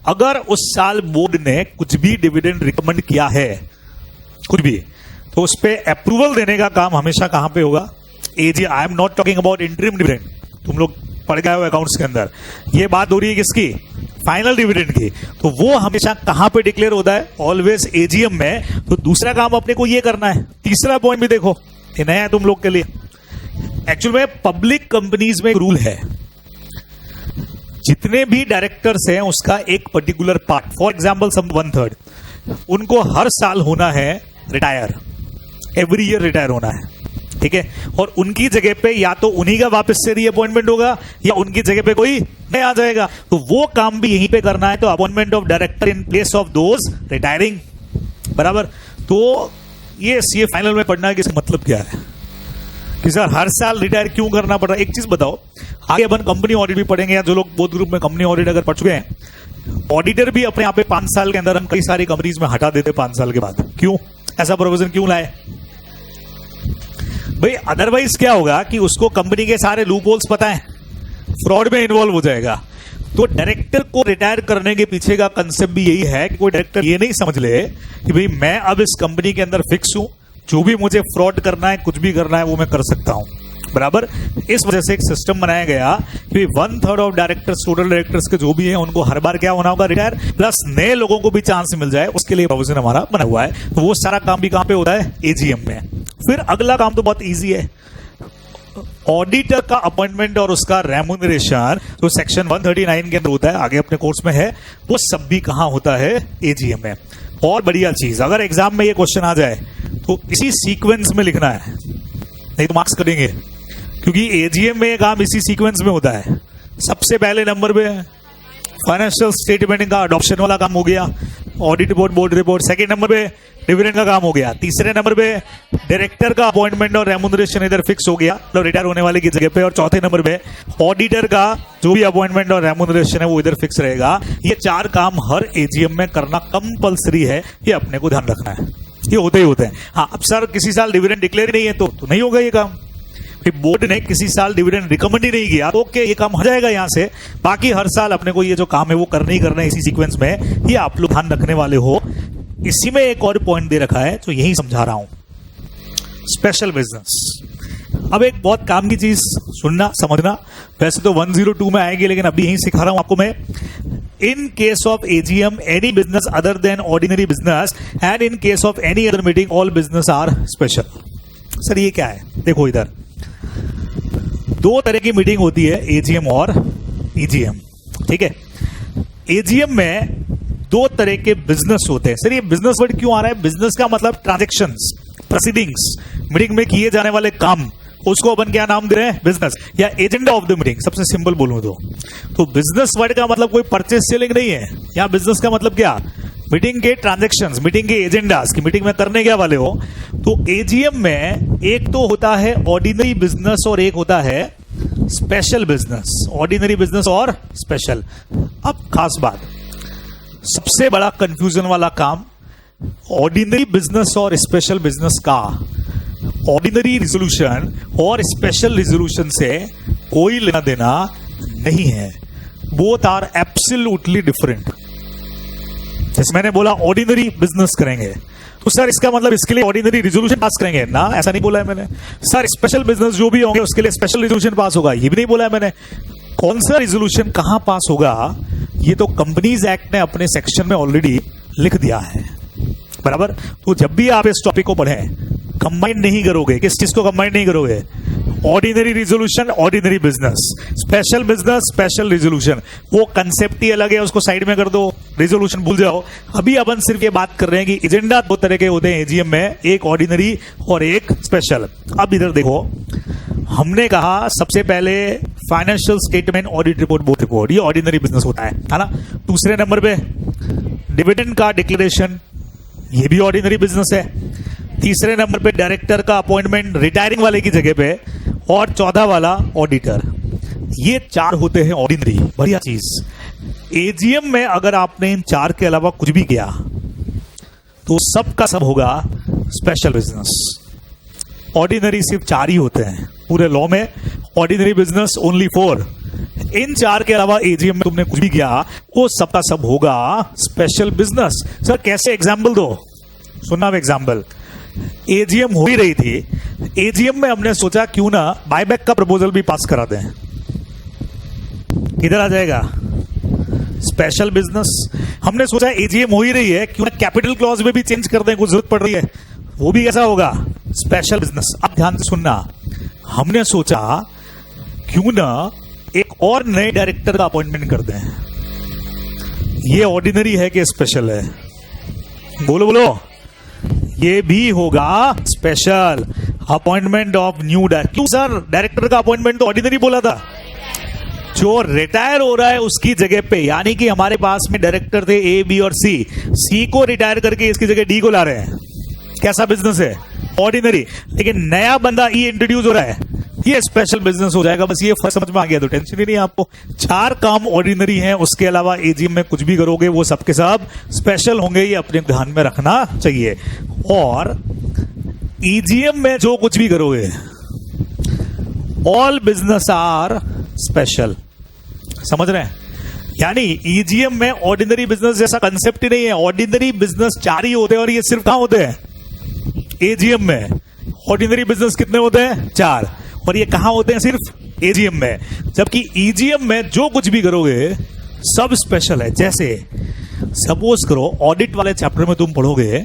अगर उस साल बोर्ड ने कुछ भी डिविडेंड रिकमेंड किया है, कुछ भी, तो उस पर अप्रूवल देने का काम हमेशा कहां पे होगा? एजी। I am not talking about interim dividend, तुम लोग पढ़ गए हो अकाउंट्स के अंदर, ये बात हो रही है किसकी? फाइनल डिविडेंड की। तो वो हमेशा कहां पे डिक्लेयर होता है? ऑलवेज एजीएम में। तो दूसरा काम अपने को ये करना है। तीसरा पॉइंट भी देखो, ये नया है तुम लोग के लिए। एक्चुअल में पब्लिक कंपनीज में एक रूल है, जितने भी डायरेक्टर्स हैं उसका एक particular part, for example some 1/3, उनको हर साल होना है रिटायर, एवरी ईयर रिटायर होना है, ठीक है। और उनकी जगह पे या तो उन्हीं का वापस से रीअपॉइंटमेंट होगा या उनकी जगह पे कोई नया आ जाएगा, तो वो काम भी यहीं पे करना है। तो appointment of director in place of those retiring, बराबर। तो ये सीए फाइनल में पढ़ना है कि इसका मतलब क्या है कि सर हर साल रिटायर क्यों करना पड़ रहा है। एक चीज बताओ, आगे अपन कंपनी ऑडिट भी पढ़ेंगे, या जो लोग बोथ ग्रुप में कंपनी ऑडिट अगर पढ़ चुके हैं, ऑडिटर भी अपने यहाँ पे 5 साल के अंदर हम कई सारी कंपनीज में हटा देते 5 साल के बाद। क्यों ऐसा प्रोविजन क्यों लाए भाई? अदरवाइज क्या होगा कि उसको कंपनी के सारे लूप होल्स पता है, फ्रॉड में इन्वॉल्व हो जाएगा। तो डायरेक्टर को रिटायर करने के पीछे का कंसेप्ट भी यही है कि कोई डायरेक्टर ये नहीं समझ ले कि भाई मैं अब इस कंपनी के अंदर फिक्स हूं, जो भी मुझे फ्रॉड करना है, कुछ भी करना है, वो मैं कर सकता हूं, बराबर। इस वजह से एक सिस्टम बनाया गया कि 1/3 ऑफ डायरेक्टर्स, टोटल डायरेक्टर्स के जो भी हैं, उनको हर बार क्या होना होगा? रिटायर, प्लस नए लोगों को भी चांस मिल जाए, उसके लिए प्रोविजन हमारा बना हुआ है। तो वो सारा काम भी कहां पे होता है? एजीएम में। फिर अगला काम तो बहुत ईजी है, ऑडिटर का अपॉइंटमेंट और उसका रेम्यूनरेशन, जो सेक्शन 139 के अंदर होता है, आगे अपने कोर्स में है, वो सब भी कहां होता है? एजीएम में। और बढ़िया चीज, अगर एग्जाम में ये क्वेश्चन आ जाए तो इसी सीक्वेंस में लिखना है, नहीं तो मार्क्स कटेंगे, क्योंकि एजीएम में काम इसी सीक्वेंस में होता है। सबसे पहले नंबर पे फाइनेंशियल स्टेटमेंट का अडॉप्शन वाला काम हो गया, audit report, board report. Second number पे डिविडेंड का काम हो गया। तीसरे नंबर पे डायरेक्टर का अपॉइंटमेंट और रेम्यूनरेशन इधर फिक्स हो गया, मतलब रिटायर होने वाले की जगह पे। और चौथे नंबर पे ऑडिटर का जो भी अपॉइंटमेंट और रेम्यूनरेशन है वो इधर फिक्स रहेगा। ये 4 काम हर एजीएम में करना कंपलसरी है, ये अपने को ध्यान रखना है। ये होते ही होते हैं। हाँ, अब सर किसी साल डिविडेंड डिक्लेयर नहीं है तो नहीं होगा ये काम। फिर बोर्ड ने किसी साल डिविडेंड रिकमेंड ही नहीं किया तो ओके, ये काम हो जाएगा यहाँ से। बाकी हर साल अपने को ये जो काम है वो करना ही करना है इसी सीक्वेंस में, ये आप लोग ध्यान रखने वाले हो। इसी में एक और पॉइंट दे रखा है तो यही समझा रहा हूं, स्पेशल बिजनेस। अब एक बहुत काम की चीज सुनना समझना, वैसे तो 102 में आएगी लेकिन अभी यही सिखा रहा हूं आपको मैं। In case of AGM any business other than ordinary business and in case of any other meeting all business are special. Sir ये क्या है? देखो इधर दो तरह की मीटिंग होती है, एजीएम और ईजीएम, ठीक है। एजीएम में दो तरह के बिजनेस होते हैं। सर ये बिजनेस वर्ड क्यों आ रहा है? बिजनेस का मतलब ट्रांजैक्शंस, प्रोसीडिंग्स, मीटिंग में किए जाने वाले काम, उसको अपन क्या नाम दे रहे हैं? बिजनेस या एजेंडा ऑफ द मीटिंग, सबसे सिंपल बोलूं तो बिजनेस वर्ड का मतलब कोई परचेस सेलिंग नहीं है। यहाँ बिजनेस का मतलब क्या? मीटिंग के ट्रांजैक्शंस, मीटिंग के एजेंडास की मीटिंग में करने क्या वाले हो। तो एजीएम में एक तो होता है ऑर्डिनरी बिजनेस और एक होता है स्पेशल बिजनेस। ऑर्डिनरी बिजनेस और स्पेशल। अब खास बात, सबसे बड़ा कंफ्यूजन वाला काम ऑर्डिनरी बिजनेस और स्पेशल बिजनेस का, ऑर्डिनरी रिजोल्यूशन और स्पेशल रिजोल्यूशन से कोई लेना देना नहीं है। Both are absolutely different. जैसे मैंने बोला ऑर्डिनरी बिजनेस करेंगे तो सर इसका मतलब इसके लिए ऑर्डिनरी रिजोल्यूशन पास करेंगे ना, ऐसा नहीं बोला है मैंने। सर स्पेशल बिजनेस जो भी होंगे उसके लिए स्पेशल रिजोल्यूशन पास होगा, ये भी नहीं बोला है मैंने। कौन सा रिजोल्यूशन कहां पास होगा ये तो कंपनीज एक्ट ने अपने सेक्शन में ऑलरेडी लिख दिया है, बराबर। तो जब भी आप इस टॉपिक को पढ़ें कंबाइन नहीं करोगे। किस चीज को कंबाइन नहीं करोगे? Ordinary resolution, ordinary business, special business, special resolution. वो कंसेप्ट ही अलग है, उसको साइड में कर दो, रिजोल्यूशन भूल जाओ। अभी अपन सिर्फ ये बात कर रहे हैं कि एजेंडा दो तरह के होते हैं एजीएम में, एक ऑर्डिनरी और एक स्पेशल। अब इधर देखो, हमने कहा सबसे पहले financial statement, audit report, both report, ये ऑर्डिनरी बिजनेस होता है ना। दूसरे नंबर पे डिविडेंड का डिक्लेरेशन, ये भी ऑर्डिनरी बिजनेस है। तीसरे नंबर पे डायरेक्टर का अपॉइंटमेंट रिटायरिंग वाले की जगह पे, और चौथा वाला ऑडिटर। ये चार होते हैं ऑर्डिनरी। बढ़िया चीज, एजीएम में अगर आपने इन चार के अलावा कुछ भी किया तो सब का सब होगा स्पेशल बिजनेस। ऑर्डिनरी सिर्फ चार ही होते हैं पूरे लॉ में, ऑर्डिनरी बिजनेस ओनली 4। इन चार के अलावा एजीएम में तुमने कुछ भी किया वो सब का सब होगा स्पेशल बिजनेस। सर कैसे? एग्जाम्पल दो। सुनना एग्जाम्पल, एजीएम हो ही रही थी, एजीएम में हमने सोचा क्यों ना बायबैक का प्रपोजल भी पास करा दें। किधर आ जाएगा? Special business. हमने सोचा एजीएम हो ही रही है, क्यों ना कैपिटल क्लॉज में भी चेंज कर दें, कुछ जरूरत पड़ रही है, वो भी कैसा होगा? Special business. अब ध्यान से सुनना, हमने सोचा क्यों ना एक और नए डायरेक्टर का अपॉइंटमेंट कर दें। ये ऑर्डिनरी है कि स्पेशल है? बोलो बोलो। ये भी होगा special. Appointment of new director. क्यों सर? डायरेक्टर का अपॉइंटमेंट तो ऑर्डिनरी बोला था। जो रिटायर हो रहा है उसकी जगह पे, यानी कि हमारे पास में डायरेक्टर थे ए, बी और सी, सी को रिटायर करके इसकी जगह डी को ला रहे हैं। कैसा बिजनेस है? ऑर्डिनरी। लेकिन नया बंदा ई इंट्रोड्यूस हो रहा है, ये स्पेशल बिजनेस हो जाएगा। बस ये फर्स्ट समझ में आ गया तो टेंशन ही नहीं आपको। चार काम ऑर्डिनरी हैं, उसके अलावा एजीएम में कुछ भी करोगे वो सबके सब स्पेशल होंगे, ये अपने ध्यान में रखना चाहिए। और ईजीएम में जो कुछ भी करोगे ऑल बिजनेस आर स्पेशल। समझ रहे हैं? यानी ईजीएम में ऑर्डिनरी बिजनेस जैसा कंसेप्ट ही नहीं है। ऑर्डिनरी बिजनेस चार ही होते हैं और ये सिर्फ कहां होते हैं? एजीएम में। ऑर्डिनरी बिजनेस कितने होते हैं? चार। और ये कहां होते हैं? सिर्फ एजीएम में। जबकि ईजीएम में जो कुछ भी करोगे सब स्पेशल है। जैसे सपोज करो ऑडिट वाले चैप्टर में तुम पढ़ोगे,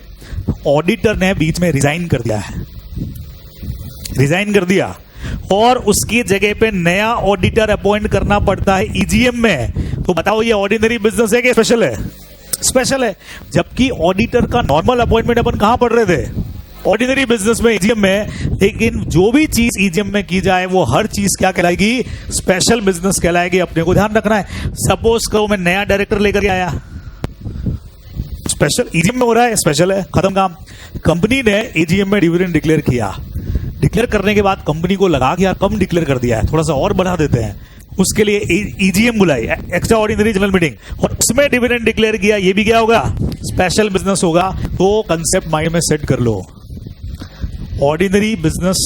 ऑडिटर ने बीच में रिजाइन कर दिया है, रिजाइन कर दिया, और उसकी जगह पे नया ऑडिटर अपॉइंट करना पड़ता है ईजीएम में। तो बताओ ये ऑर्डिनरी बिजनेस है कि स्पेशल है? स्पेशल है। जबकि ऑडिटर का नॉर्मल अपॉइंटमेंट अपन कहां पढ़ रहे थे? ऑर्डिनरी बिजनेस में, एजीएम में। लेकिन जो भी चीज ईजीएम में की जाए वो हर चीज क्या कहलाएगी? स्पेशल बिजनेस कहलाएगी। अपने को ध्यान रखना है। सपोज करो मैं नया डायरेक्टर लेकर के आया, स्पेशल ईजीएम में हो रहा है, स्पेशल है, खत्म काम। कंपनी ने एजीएम में डिविडेंड डिक्लेयर किया, डिक्लेयर करने के बाद कंपनी को लगा कि यार कम डिक्लेयर कर दिया है, थोड़ा सा और बढ़ा देते हैं, उसके लिए ईजीएम बुलाई, एक्स्ट्रा ऑर्डिनरी जनरल मीटिंग, और उसमें डिविडेंड डिक्लेयर किया, ये भी क्या होगा, स्पेशल बिजनेस होगा। तो कंसेप्ट माइंड में सेट कर लो, ऑर्डिनरी बिजनेस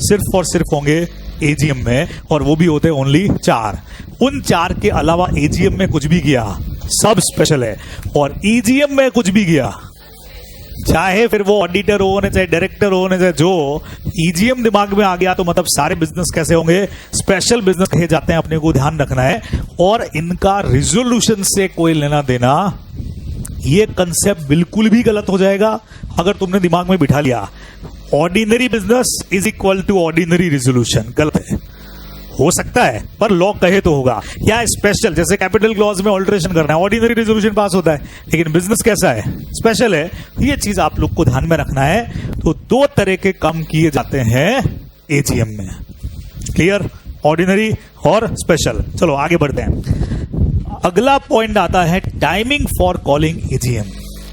सिर्फ और सिर्फ होंगे एजीएम में, और वो भी होते हैं ओनली 4। उन 4 के अलावा एजीएम में कुछ भी किया सब स्पेशल है, और ईजीएम में कुछ भी किया, चाहे फिर वो ऑडिटर हो चाहे डायरेक्टर हो चाहे जो, ईजीएम दिमाग में आ गया तो मतलब सारे बिजनेस कैसे होंगे, स्पेशल बिजनेस कहे जाते हैं। अपने को ध्यान रखना है, और इनका रिजोल्यूशन से कोई लेना देना, ये कंसेप्ट बिल्कुल भी गलत हो जाएगा अगर तुमने दिमाग में बिठा लिया ordinary business is equal to ordinary resolution. गलत है, हो सकता है पर लॉ कहे तो होगा। या स्पेशल, जैसे कैपिटल क्लॉज में ऑल्टरेशन करना है, ऑर्डिनरी रेजोल्यूशन पास होता है, लेकिन बिजनेस कैसा है, स्पेशल है। ये चीज आप लोग को ध्यान में रखना है। तो 2 तरह के काम किए जाते हैं एजीएम में, क्लियर, ऑर्डिनरी और स्पेशल। चलो आगे बढ़ते हैं। अगला पॉइंट आता है टाइमिंग फॉर कॉलिंग एजीएम।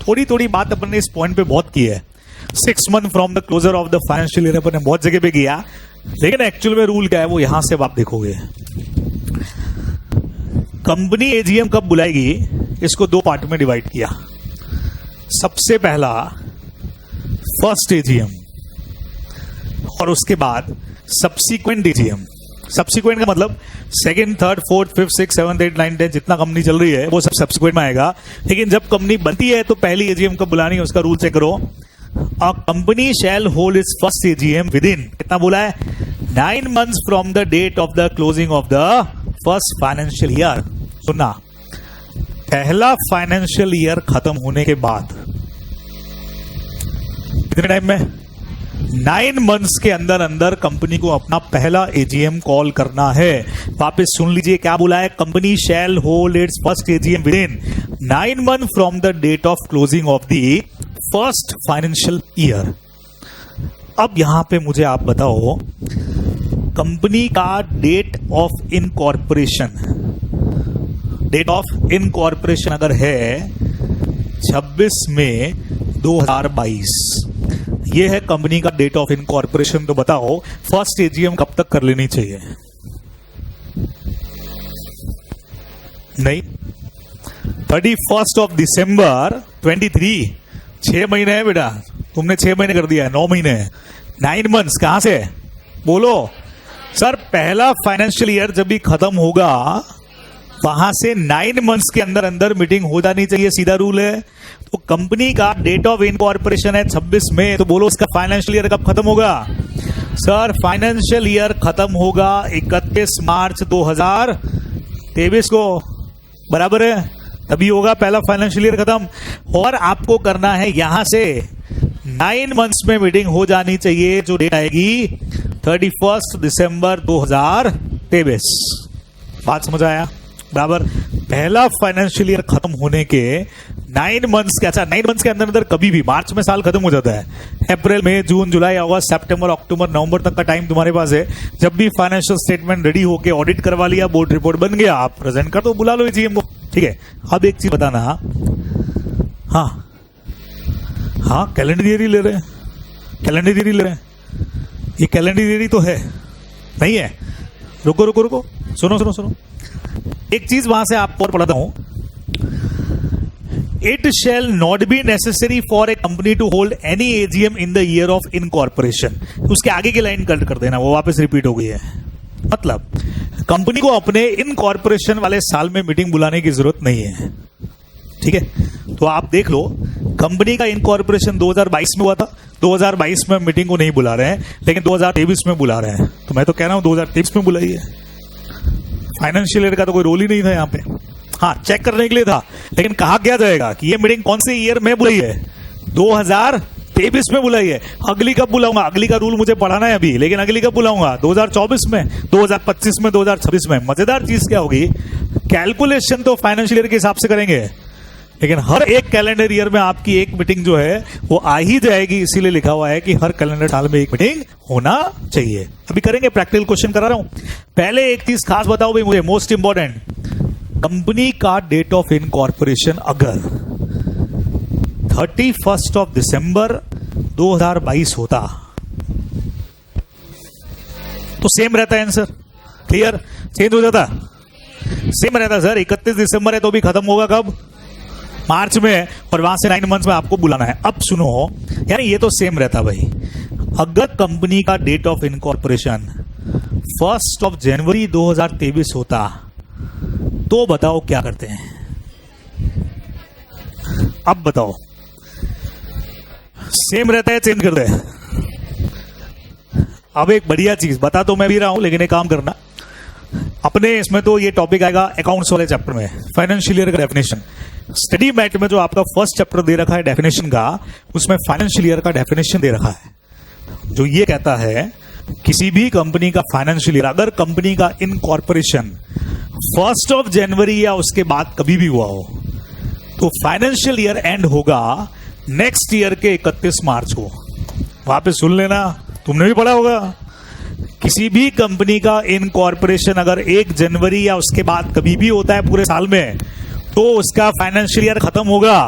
थोड़ी थोड़ी बात अपन ने इस पॉइंट पे बहुत की है। 6 month from the closure of the financial year अपन ने बहुत जगह पे किया, लेकिन एक्चुअल में रूल क्या है वो यहां से आप देखोगे। कंपनी एजीएम कब बुलाएगी, इसको 2 पार्ट में डिवाइड किया। सबसे पहला फर्स्ट एजीएम, और उसके बाद सब्सिक्वेंट एजीएम। सब्सिक्वेंट का मतलब 2nd, 3rd, 4th, 5th, 6th, 7th, 8th, 9th, 10th जितना कंपनी चल रही है वो सब सब्सिक्वेंट में आएगा। लेकिन जब कंपनी बनती है तो पहली एजीएम कब बुलानी है, उसका रूल चेक करो। A company shall hold its first AGM within, कितना बोला है, 9 months from the date of the closing of the first financial year। सुनना, पहला फाइनेंशियल ईयर खत्म होने के बाद कितने टाइम में, 9 मंथ्स के अंदर अंदर कंपनी को अपना पहला एजीएम कॉल करना है। वापस सुन लीजिए क्या बोला है, company shall hold its first AGM within 9 month from the date of closing of the first financial year. अब यहां पे मुझे आप बताओ, कंपनी का date of incorporation, date of incorporation अगर है 26 मई 2022, ये है कंपनी का डेट ऑफ इनकॉर्पोरेशन। तो बताओ फर्स्ट एजीएम कब तक कर लेनी चाहिए? नहीं, 31 ऑफ दिसंबर 23। 6 महीने है बेटा, तुमने 6 महीने कर दिया है, 9 महीने है। 9 मंथ्स कहां से बोलो सर? पहला फाइनेंशियल ईयर जब भी खत्म होगा वहां से 9 मंथ्स के अंदर अंदर मीटिंग हो जानी चाहिए, सीधा रूल है। तो कंपनी का डेट ऑफ इनकॉर्पोरेशन है 26 मई, तो बोलो उसका फाइनेंशियल ईयर कब खत्म होगा? सर फाइनेंशियल ईयर खत्म होगा 31 मार्च 2023 को, बराबर है, तभी होगा पहला फाइनेंशियल ईयर खत्म। और आपको करना है यहां से 9 मंथ्स में मीटिंग हो जानी चाहिए, जो डेट आएगी 31 दिसंबर 2023। बात समझ आया? बराबर, पहला फाइनेंशियल ईयर खत्म होने के 9 मंथ्स के, अच्छा 9 मंथ्स के अंदर अंदर कभी भी, मार्च में साल खत्म हो जाता है, अप्रैल, मई, जून, जुलाई, अगस्त, सितंबर, अक्टूबर, नवंबर तक का टाइम तुम्हारे पास है। जब भी फाइनेंशियल स्टेटमेंट रेडी होके ऑडिट करवा लिया, बोर्ड रिपोर्ट बन गया, आप प्रेजेंट कर दो, बुला लो एजीएम को, ठीक है। अब एक चीज बताना, हाँ कैलेंडर ईयर ही ले रहे हैं, कैलेंडर ईयर ही ले रहे हैं, ये कैलेंडर ईयर ही तो है, नहीं है? रुको रुको रुको, सुनो सुनो सुनो, एक चीज वहां से आपको और पढ़ाता हूं। It shall not be necessary for a company to hold any AGM in the year of incorporation. उसके आगे की लाइन कट कर देना, वो वापस रिपीट हो गई है। मतलब कंपनी को अपने इनकॉर्पोरेशन वाले साल में मीटिंग बुलाने की जरूरत नहीं है, ठीक है। तो आप देख लो, कंपनी का इनकॉर्पोरेशन 2022 में हुआ था, 2022 में मीटिंग को नहीं बुला रहे हैं, लेकिन 2023 में बुला रहे हैं। तो मैं तो कह रहा हूं 2023 में बुलाइए, फाइनेंशियल ईयर का तो कोई रोल ही नहीं था यहाँ पे। हाँ, चेक करने के लिए था, लेकिन कहा क्या जाएगा कि ये मीटिंग कौन से ईयर में बुलाई है? 2023 में बुलाई है। अगली कब बुलाऊंगा? अगली का रूल मुझे पढ़ाना है अभी, लेकिन अगली कब बुलाऊंगा? 2024 में, 2025 में, 2026 में। मजेदार चीज क्या होगी, कैलकुलेशन तो फाइनेंशियल ईयर के हिसाब से करेंगे, लेकिन हर एक कैलेंडर ईयर में आपकी एक मीटिंग जो है वो आ ही जाएगी। इसीलिए लिखा हुआ है कि हर कैलेंडर साल में एक मीटिंग होना चाहिए। अभी करेंगे, प्रैक्टिकल क्वेश्चन करा रहा हूं। पहले एक चीज खास बताओ भाई मुझे, मोस्ट इंपॉर्टेंट, कंपनी का डेट ऑफ इनकॉर्पोरेशन अगर 31 ऑफ दिसंबर 2022 होता तो सेम रहता है आंसर, क्लियर? चेंज हो जाता, सेम रहता सर। 31 दिसंबर है तो भी खत्म होगा कब? मार्च में, और वहां से 9 मंथ्स में आपको बुलाना है। अब सुनो यानी ये तो सेम रहता भाई। अगर कंपनी का डेट ऑफ इनकॉर्पोरेशन 1 जनवरी 2023 होता तो बताओ क्या करते हैं? अब बताओ, सेम रहता है चेंज करते हैं? अब एक बढ़िया चीज बता तो मैं भी रहा हूं, लेकिन एक काम करना, अपने इसमें तो ये टॉपिक आएगा अकाउंट्स वाले चैप्टर में, फाइनेंशियल ईयर का डेफिनेशन। स्टडी मैट में जो आपका फर्स्ट चैप्टर दे रखा है डेफिनेशन का, उसमें फाइनेंशियल ईयर का डेफिनेशन दे रखा है, जो ये कहता है किसी भी कंपनी का फाइनेंशियल ईयर, अगर कंपनी का इनकॉर्पोरेशन 1 जनवरी या उसके बाद कभी भी हुआ हो, तो फाइनेंशियल ईयर एंड होगा नेक्स्ट ईयर के 31 मार्च को। वहां पे सुन लेना, तुमने भी पढ़ा होगा। किसी भी कंपनी का इनकॉर्पोरेशन अगर 1 जनवरी या उसके बाद कभी भी होता है पूरे साल में, तो उसका फाइनेंशियल ईयर खत्म होगा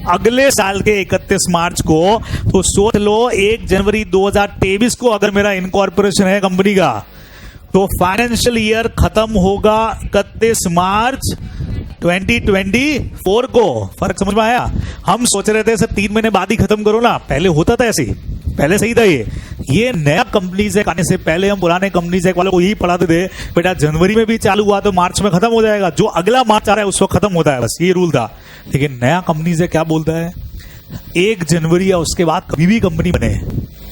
अगले साल के 31 मार्च को। तो सोच लो 1 जनवरी 2023 को अगर मेरा इनकॉर्पोरेशन है कंपनी का, तो फाइनेंशियल ईयर खत्म होगा 31 मार्च 2024 को। फर्क समझ में आया? हम सोच रहे थे सर 3 महीने बाद ही खत्म करो ना, पहले होता था ऐसे ही, पहले सही था ये नया कंपनीज एक्ट आने से पहले हम पुराने कंपनीज एक्ट वालों को यही पढ़ाते थे, बेटा जनवरी में भी चालू हुआ तो मार्च में खत्म हो जाएगा, जो अगला मार्च आ रहा है उस वक्त खत्म होता है, बस ये रूल था। लेकिन नया कंपनीज एक्ट क्या बोलता है? 1 जनवरी या उसके बाद कभी भी कंपनी बने,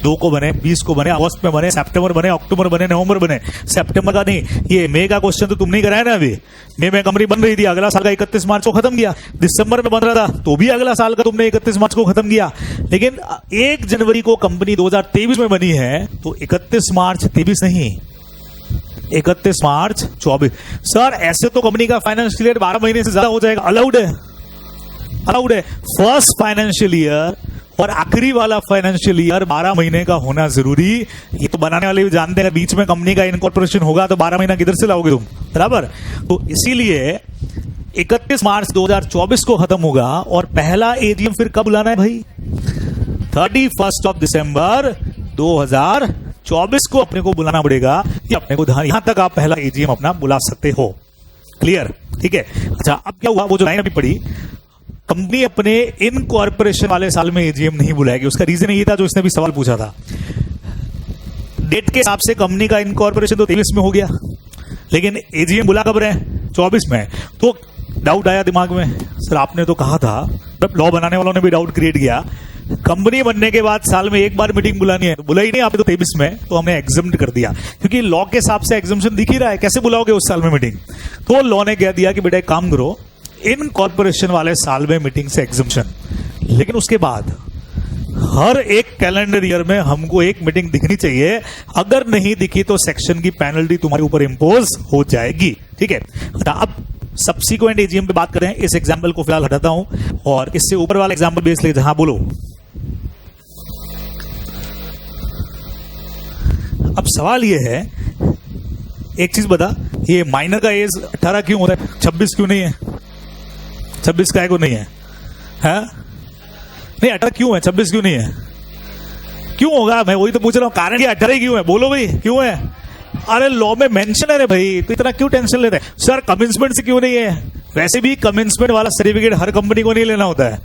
2 को बने, 20 को बने, अगस्त में बने, सितंबर बने, अक्टूबर बने, नवंबर बने, सितंबर का नहीं, ये मई का क्वेश्चन तो तुम नहीं कराया ना। अभी मई में कंपनी बन रही थी, अगला साल का 31 मार्च को खत्म किया। दिसंबर में बन रहा था तो भी अगला साल का तुमने 31 मार्च को खत्म किया। लेकिन 1 जनवरी को कंपनी 2023 में बनी है, तो 31 मार्च 23 नहीं, 31 मार्च 24। सर ऐसे तो कंपनी का फाइनेंशियल ईयर 12 महीने से ज्यादा हो जाएगा, अलाउड है, अलाउड है। फर्स्ट फाइनेंशियल ईयर और आखिरी वाला फाइनेंशियल ईयर 12 महीने का होना जरूरी, ये तो बनाने वाले भी जानते हैं। बीच में कंपनी का इनकॉर्पोरेशन होगा तो 12 महीना किधर से लाओगे तुम, बराबर? तो इसीलिए 31 मार्च 2024 को खत्म होगा, और पहला एजीएम फिर कब बुलाना है भाई? 31 दिसंबर 2024 को अपने को बुलाना पड़ेगा। ये अपने को ध्यान, यहां तक आप पहला एजीएम अपना बुला सकते हो। क्लियर? ठीक है। अच्छा, अब क्या हुआ, वो जो लाइन अभी पड़ी, कंपनी अपने इनकॉर्पोरेशन वाले साल में एजीएम नहीं बुलाएगी। उसका रीजन यही था जो इसने भी सवाल पूछा था, डेट के हिसाब से कंपनी का इनकॉर्पोरेशन तो 23 में हो गया, लेकिन एजीएम बुला कब रहे? 24 में। तो डाउट आया दिमाग में, सर आपने तो कहा था, लॉ बनाने वालों ने भी डाउट क्रिएट किया, कंपनी बनने के बाद साल में एक बार मीटिंग बुलानी है, तो बुलाई नहीं आपने तो 23 में, तो हमने एग्जम्प्ट कर दिया, क्योंकि लॉ के हिसाब से एग्जम्पशन दिख ही रहा है, कैसे बुलाओगे उस साल में मीटिंग? तो लॉ ने कह दिया कि बेटा एक काम करो, इन कॉर्पोरेशन वाले साल में मीटिंग से एग्जम्पशन, लेकिन उसके बाद हर एक कैलेंडर ईयर में हमको एक मीटिंग दिखनी चाहिए। अगर नहीं दिखी तो सेक्शन की पेनल्टी तुम्हारे ऊपर इंपोज हो जाएगी। ठीक है। अब सब्सिक्वेंट एजीएम पे बात करें, इस एग्जाम्पल को फिलहाल हटाता हूं और इससे ऊपर वाला एग्जाम्पल बेस ले। जहां बोलो, अब सवाल ये है, एक चीज बता, ये माइनर का एज 18 क्यों होता है, 26 क्यों नहीं है? 26 का को नहीं है, हाँ? नहीं 18 क्यों है, 26 क्यों नहीं है? क्यों होगा? मैं वही तो पूछ रहा हूं, कारण ये 18 क्यों है? बोलो भाई क्यों है? अरे लॉ में मेंशन है रे भाई, तो इतना क्यों टेंशन लेते हैं? सर कमिंसमेंट से क्यों नहीं है? वैसे भी कमिंसमेंट वाला सर्टिफिकेट हर कंपनी को नहीं लेना होता है,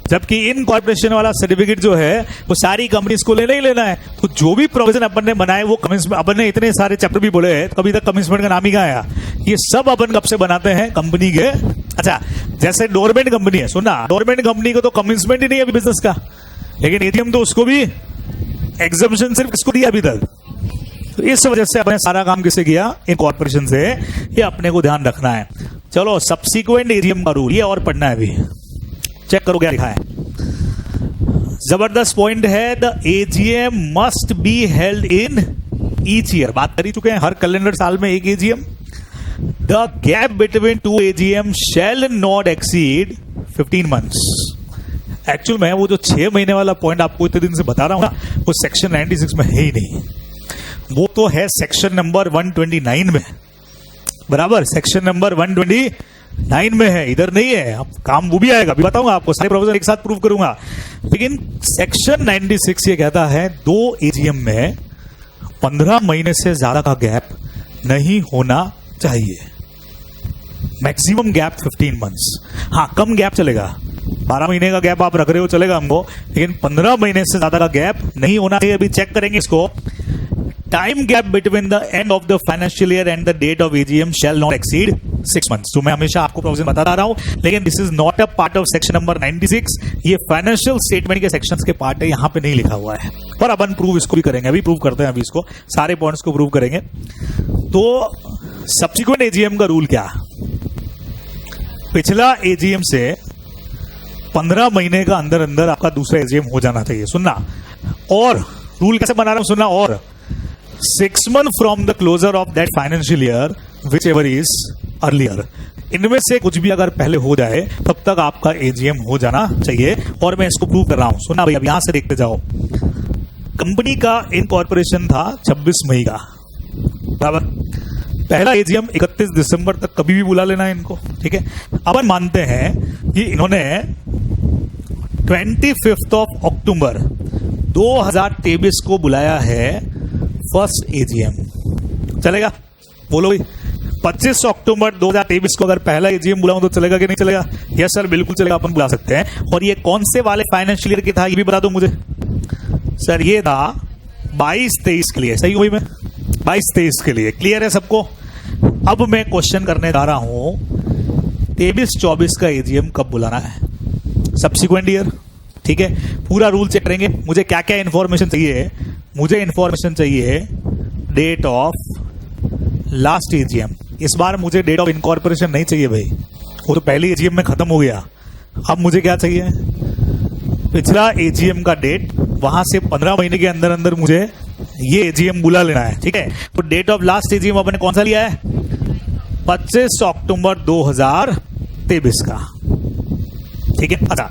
जबकि इन कॉर्पोरेशन वाला सर्टिफिकेट जो है वो सारी कंपनीज को लेना ही लेना है। तो जो भी प्रोविजन अपन ने बनाए वो कमिंसमेंट, अपन ने इतने सारे चैप्टर भी बोले हैं, कभी तक कमिंसमेंट का नाम ही कहाँ आया? ये सब अपन कब से बनाते हैं? कंपनी के। अच्छा, जैसे डोरमेंट कंपनी है, सुना, डोरमेंट कंपनी को तो कमिंसमेंट ही नहीं है अभी बिजनेस का, लेकिन एटीएम तो उसको भी एग्जम्पशन सिर्फ किसको दिया अभी तक? तो इस वजह से अपने सारा काम किसे किया? इन कॉर्पोरेशन से। ये अपने को ध्यान रखना है। चलो सब्सिक्वेंट एजीएम का रूल, ये और पढ़ना है अभी, चेक करो क्या लिखा है। जबरदस्त पॉइंट है, the AGM must be held in each year. बात कर ही चुके हैं, हर कैलेंडर साल में एक AGM. The gap between two AGM shall not exceed 15 months. Actual में वो जो 6 महीने वाला पॉइंट आपको इतने दिन से बता रहा हूं ना, वो सेक्शन 96 में है ही नहीं, वो तो है सेक्शन नंबर 129 में, बराबर? सेक्शन नंबर 129 में है, इधर नहीं है। अब काम वो भी आएगा, अभी बताऊंगा आपको, सारे प्रोविजन एक साथ प्रूव करूंगा। लेकिन सेक्शन 96 ये कहता है 2 एजीएम में 15 महीने से ज्यादा का गैप नहीं होना चाहिए। Maximum gap 15 months. हाँ, कम गैप चलेगा, 12 महीने का गैप आप रख रहे हो चलेगा हमको, लेकिन 15 महीने से ज्यादा का गैप नहीं होना चाहिए। अभी चेक करेंगे इसको। Time gap between the end of the financial year and the date of AGM shall not exceed 6 months. तो मैं हमेशा आपको प्रोविजन बताता रहा हूं, लेकिन this is not a part of section number 96। ये फाइनेंशियल स्टेटमेंट के सेक्शंस के पार्ट है, यहां पे नहीं लिखा हुआ है। पर अपन प्रूव इसको भी करेंगे, अभी प्रूव करते हैं, अभी इसको सारे पॉइंट्स को प्रूव करेंगे। तो सब्सिक्वेंट एजीएम का रूल क्या? पिछला एजीएम से 15 महीने का अंदर अंदर आपका दूसरा एजीएम हो जाना चाहिए। सुनना, और रूल कैसे बना रहा हूं, सुनना, और 6 months from the closure of that financial year whichever is earlier. इनमें से कुछ भी अगर पहले हो जाए तब तक आपका एजीएम हो जाना चाहिए, और मैं इसको प्रूव कर रहा हूं। सुनना भाई, अब यहां से देखते जाओ। कंपनी का इनकॉर्पोरेशन था 26 मई का, बराबर। पहला एजीएम 31 दिसंबर तक कभी भी बुला लेना है इनको, ठीक है। अपन मानते हैं कि इन्होंने 25 अक्टूबर 2023 को बुलाया है फर्स्ट एजीएम, चलेगा? बोलो भाई, 25 अक्टूबर 2023 को अगर पहला एजीएम बुलाऊं तो चलेगा कि नहीं चलेगा? यस सर, बिल्कुल चलेगा, अपन बुला सकते हैं। और ये कौन से वाले फाइनेंशियल ईयर के था ये भी बता दो मुझे। सर ये था 22-23 के लिए, सही हुई मैं, 22-23 के लिए। क्लियर है सबको? अब मैं क्वेश्चन करने जा रहा हूं, 23-24 का एजीएम कब बुलाना है? सब्सिक्वेंट ईयर, ठीक है। पूरा रूल चेक करेंगे। मुझे क्या क्या इंफॉर्मेशन चाहिए? मुझे इंफॉर्मेशन चाहिए डेट ऑफ लास्ट एजीएम। इस बार मुझे डेट ऑफ इनकॉर्पोरेशन नहीं चाहिए भाई, वो तो पहले एजीएम में खत्म हो गया। अब मुझे क्या चाहिए? पिछला एजीएम का डेट, वहां से 15 महीने के अंदर अंदर मुझे ये एजीएम बुला लेना है, ठीक है। तो डेट ऑफ लास्ट एजीएम आपने कौन सा लिया है? 25 अक्टूबर 2023 का, ठीक है। अच्छा,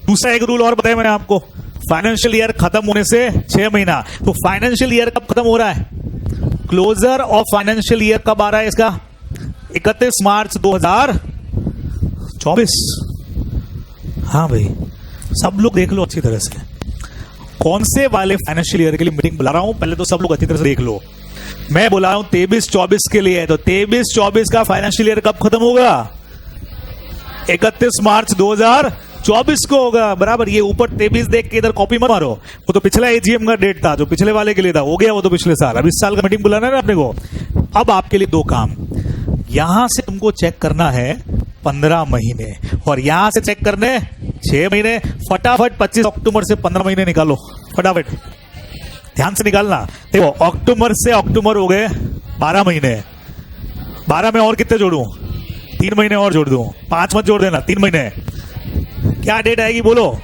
दूसरा एक रूल और बताया मैंने आपको, फाइनेंशियल ईयर खत्म होने से 6 महीना। तो फाइनेंशियल ईयर कब खत्म हो रहा है? क्लोजर ऑफ फाइनेंशियल ईयर कब आ रहा है इसका? 31 मार्च 2024। हाँ भाई, सब लोग देख लो अच्छी तरह से, कौन से वाले फाइनेंशियल ईयर के लिए मीटिंग बुला रहा हूं, पहले तो सब लोग अच्छी तरह से देख लो। मैं बुला रहा हूं 23-24 के लिए, तो 23-24 का फाइनेंशियल ईयर कब खत्म होगा? 31 मार्च 2024 को होगा, बराबर। ये ऊपर 23 देख के इधर कॉपी मत मारो, वो तो पिछला एजीएम का डेट था, जो पिछले वाले के लिए था, हो गया वो तो पिछले साल। अब इस साल का मीटिंग बुलाना है ना अपने को। अब आपके लिए 2 काम, यहां से तुमको चेक करना है 15 महीने, और यहां से चेक करने 6 महीने। फटाफट 25 अक्टूबर से 15 महीने निकालो, फटाफट ध्यान से निकालना। देखो, अक्टूबर से अक्टूबर हो गए 12 महीने, 12 में और कितने जोड़ू? 3 महीने और जोड़ दूं, 5 मत जोड़ देना, 3 महीने। क्या डेट आएगी बोलो?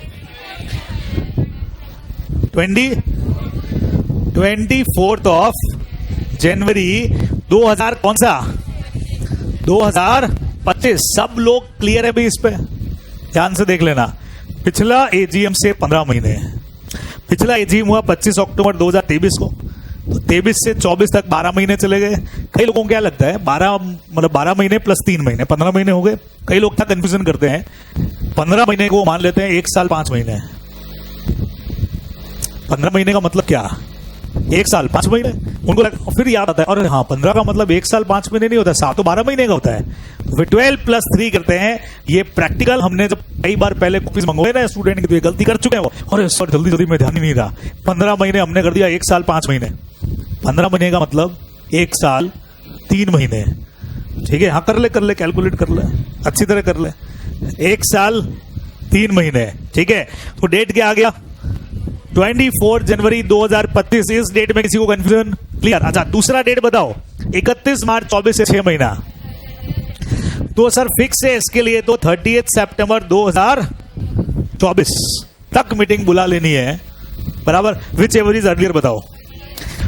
24 ऑफ जनवरी 2000 कौन सा? 2025। सब लोग क्लियर है भाई इस पे? ध्यान से देख लेना। पिछला एजीएम से 15 महीने, पिछला एजीएम हुआ 25 अक्टूबर 2023 को, तो 23 से 24 तक 12 महीने चले गए। कई लोगों को क्या लगता है 12 महीने प्लस 3 महीने 15 महीने हो गए। कई लोग क्या कंफ्यूजन करते हैं, 15 महीने को मान लेते हैं 1 साल 5 महीने। 15 महीने का मतलब क्या? 1 साल 5 महीने। उनको फिर याद आता है, और हाँ 15 का मतलब 1 साल 5 महीने नहीं होता, 7 तो 12 महीने का होता है। फिर 12 + 3 करते हैं। ये प्रैक्टिकल हमने जब कई बार पहले कॉपीज मंगवाए ना स्टूडेंट की, तो ये गलती कर चुके हैं वो, और सर जल्दी जल्दी में ध्यान ही नहीं रहा। 15 महीने हमने कर दिया 1 साल 5 महीने। 15 महीने का मतलब 1 साल 3 महीने, ठीक है। हाँ कर ले कैलकुलेट कर ले, अच्छी तरह कर ले। 1 साल 3 महीने, ठीक है। तो डेट क्या आ गया? 24 जनवरी 2025। इस डेट में किसी को कंफ्यूजन? क्लियर? अच्छा, दूसरा डेट बताओ। 31 मार्च 24 से 6 महीना, तो सर फिक्स है इसके लिए, तो 30 सितंबर 2024 तक मीटिंग बुला लेनी है, बराबर। विच एवर इज अर्लियर बताओ।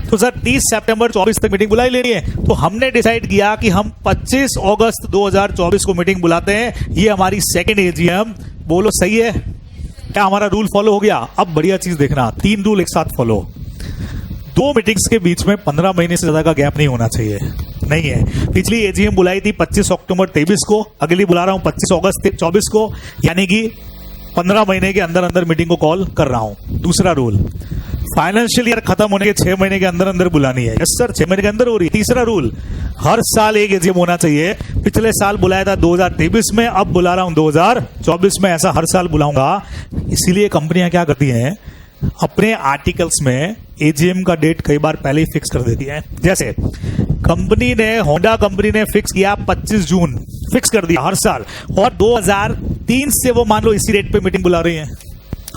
तो सर 30 सितंबर 24 तक मीटिंग बुलाई लेनी है, तो हमने डिसाइड किया कि हम 25 अगस्त 2024 को मीटिंग बुलाते हैं। ये हमारी सेकेंड एजीएम। बोलो सही है? क्या हमारा रूल फॉलो हो गया? अब बढ़िया चीज देखना, 3 रूल एक साथ फॉलो। 2 मीटिंग्स के बीच में 15 महीने से ज्यादा का गैप नहीं होना चाहिए, नहीं है। पिछली एजीएम बुलाई थी 25 अक्टूबर 23 को, अगली बुला रहा हूं 25 अगस्त 24 को, यानी कि 15 महीने के अंदर अंदर मीटिंग को कॉल कर रहा हूं। दूसरा रूल, फाइनेंशियल ईयर खत्म होने के 6 महीने के अंदर अंदर बुलानी है। यस सर, 6 महीने के अंदर हो रही है। तीसरा रूल, हर साल एक एजीएम होना चाहिए। पिछले साल बुलाया था 2023 में, अब बुला रहा हूं 2024 में, ऐसा हर साल बुलाऊंगा। इसीलिए कंपनियां क्या करती हैं, अपने आर्टिकल्स में एजीएम का डेट कई बार पहले ही फिक्स कर देती है। जैसे कंपनी ने, होंडा कंपनी ने फिक्स किया 25 जून, फिक्स कर दिया हर साल, और 2003 से वो मान लो इसी डेट पे मीटिंग बुला रही है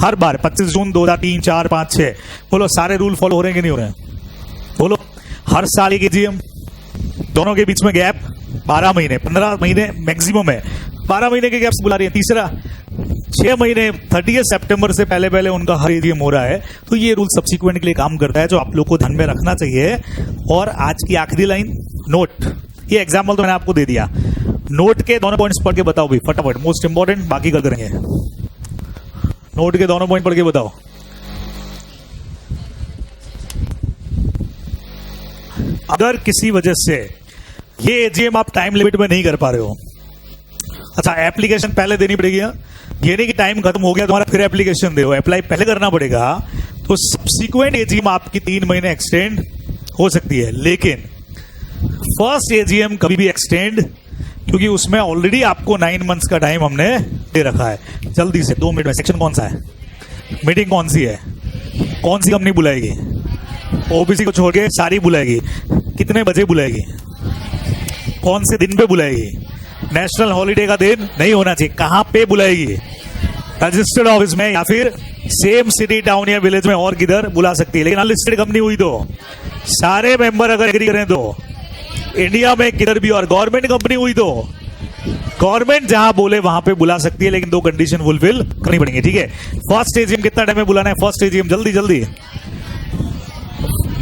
हर बार। 25 जून 2003, 4, 5, 6, बोलो सारे रूल फॉलो हो रहे हैं कि नहीं हो रहे हैं? बोलो। हर साल एक एजीएम, दोनों के बीच में गैप 12 महीने, 15 महीने मैक्सिमम है, 12 महीने के गैप बुला रही है। तीसरा 6 महीने 30 सितंबर से पहले पहले उनका हर एजीएम हो रहा है। तो ये रूल सब्सिक्वेंट के लिए काम करता है, जो आप लोग को ध्यान में रखना चाहिए। और आज की आखिरी लाइन, नोट। ये एग्जाम्पल तो मैंने आपको दे दिया, नोट के दोनों पॉइंट्स पढ़ के बताओ भी फटाफट, मोस्ट इंपॉर्टेंट, बाकी कल करेंगे। नोट के दोनों पॉइंट पढ़ के बताओ। अगर किसी वजह से ये एजीएम आप टाइम लिमिट में नहीं कर पा रहे हो, अच्छा एप्लीकेशन पहले देनी पड़ेगी, ये नहीं कि टाइम खत्म हो गया तुम्हारा फिर एप्लीकेशन दे, अप्लाई पहले करना पड़ेगा। तो सब्सिक्वेंट एजीएम आपकी 3 महीने एक्सटेंड हो सकती है, लेकिन फर्स्ट एजीएम कभी भी एक्सटेंड, क्योंकि उसमें ऑलरेडी आपको 9 मंथ्स का टाइम हमने दे रखा है। जल्दी से 2 मिनट में, सेक्शन कौन सा है, मीटिंग कौन सी है, कौन सी कंपनी बुलाएगी, ओबीसी को छोड़ के सारी बुलाएगी, कितने बजे बुलाएगी, कौन से दिन पे बुलाएगी, नेशनल हॉलिडे का दिन नहीं होना चाहिए, कहां पे बुलाएगी, रजिस्टर्ड ऑफिस में या फिर सेम सिटी टाउन या विलेज में और किधर बुला सकती है। लेकिन अनलिस्टेड कंपनी हुई तो सारे मेंबर अगर एग्री करें तो इंडिया में किधर भी, और गवर्नमेंट कंपनी हुई तो गवर्नमेंट जहां बोले वहां पे बुला सकती है, लेकिन 2 कंडीशन फुलफिल करनी पड़ेंगे। ठीक है, फर्स्ट एजीएम कितना टाइम में बुलाना है, फर्स्ट एजीएम जल्दी जल्दी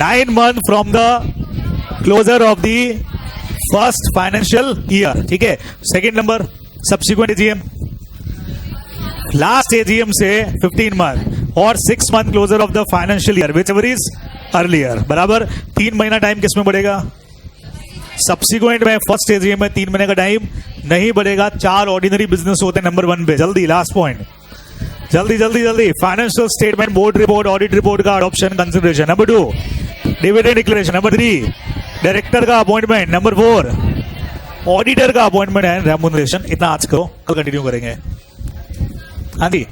9 months from the closure of the first financial year. ठीक है, second number subsequent AGM last AGM से 15 months और 6 month closure of the financial year whichever is earlier, बराबर 3 महीना टाइम किसमें बढ़ेगा, सब्सिक्वेंट में। फर्स्ट एजीएम में 3 महीने का टाइम नहीं बढ़ेगा। 4 ऑर्डिनरी बिजनेस होते हैं नंबर 1 पे, जल्दी लास्ट पॉइंट, जल्दी जल्दी जल्दी। Financial statement, board report, audit report का adoption consideration. Number 2 dividend declaration. Number 3 director का अपॉइंटमेंट। नंबर 4 ऑडिटर का अपॉइंटमेंट एंड रेम्यूनरेशन। इतना आज करो, कल कंटिन्यू करेंगे। हाँ जी।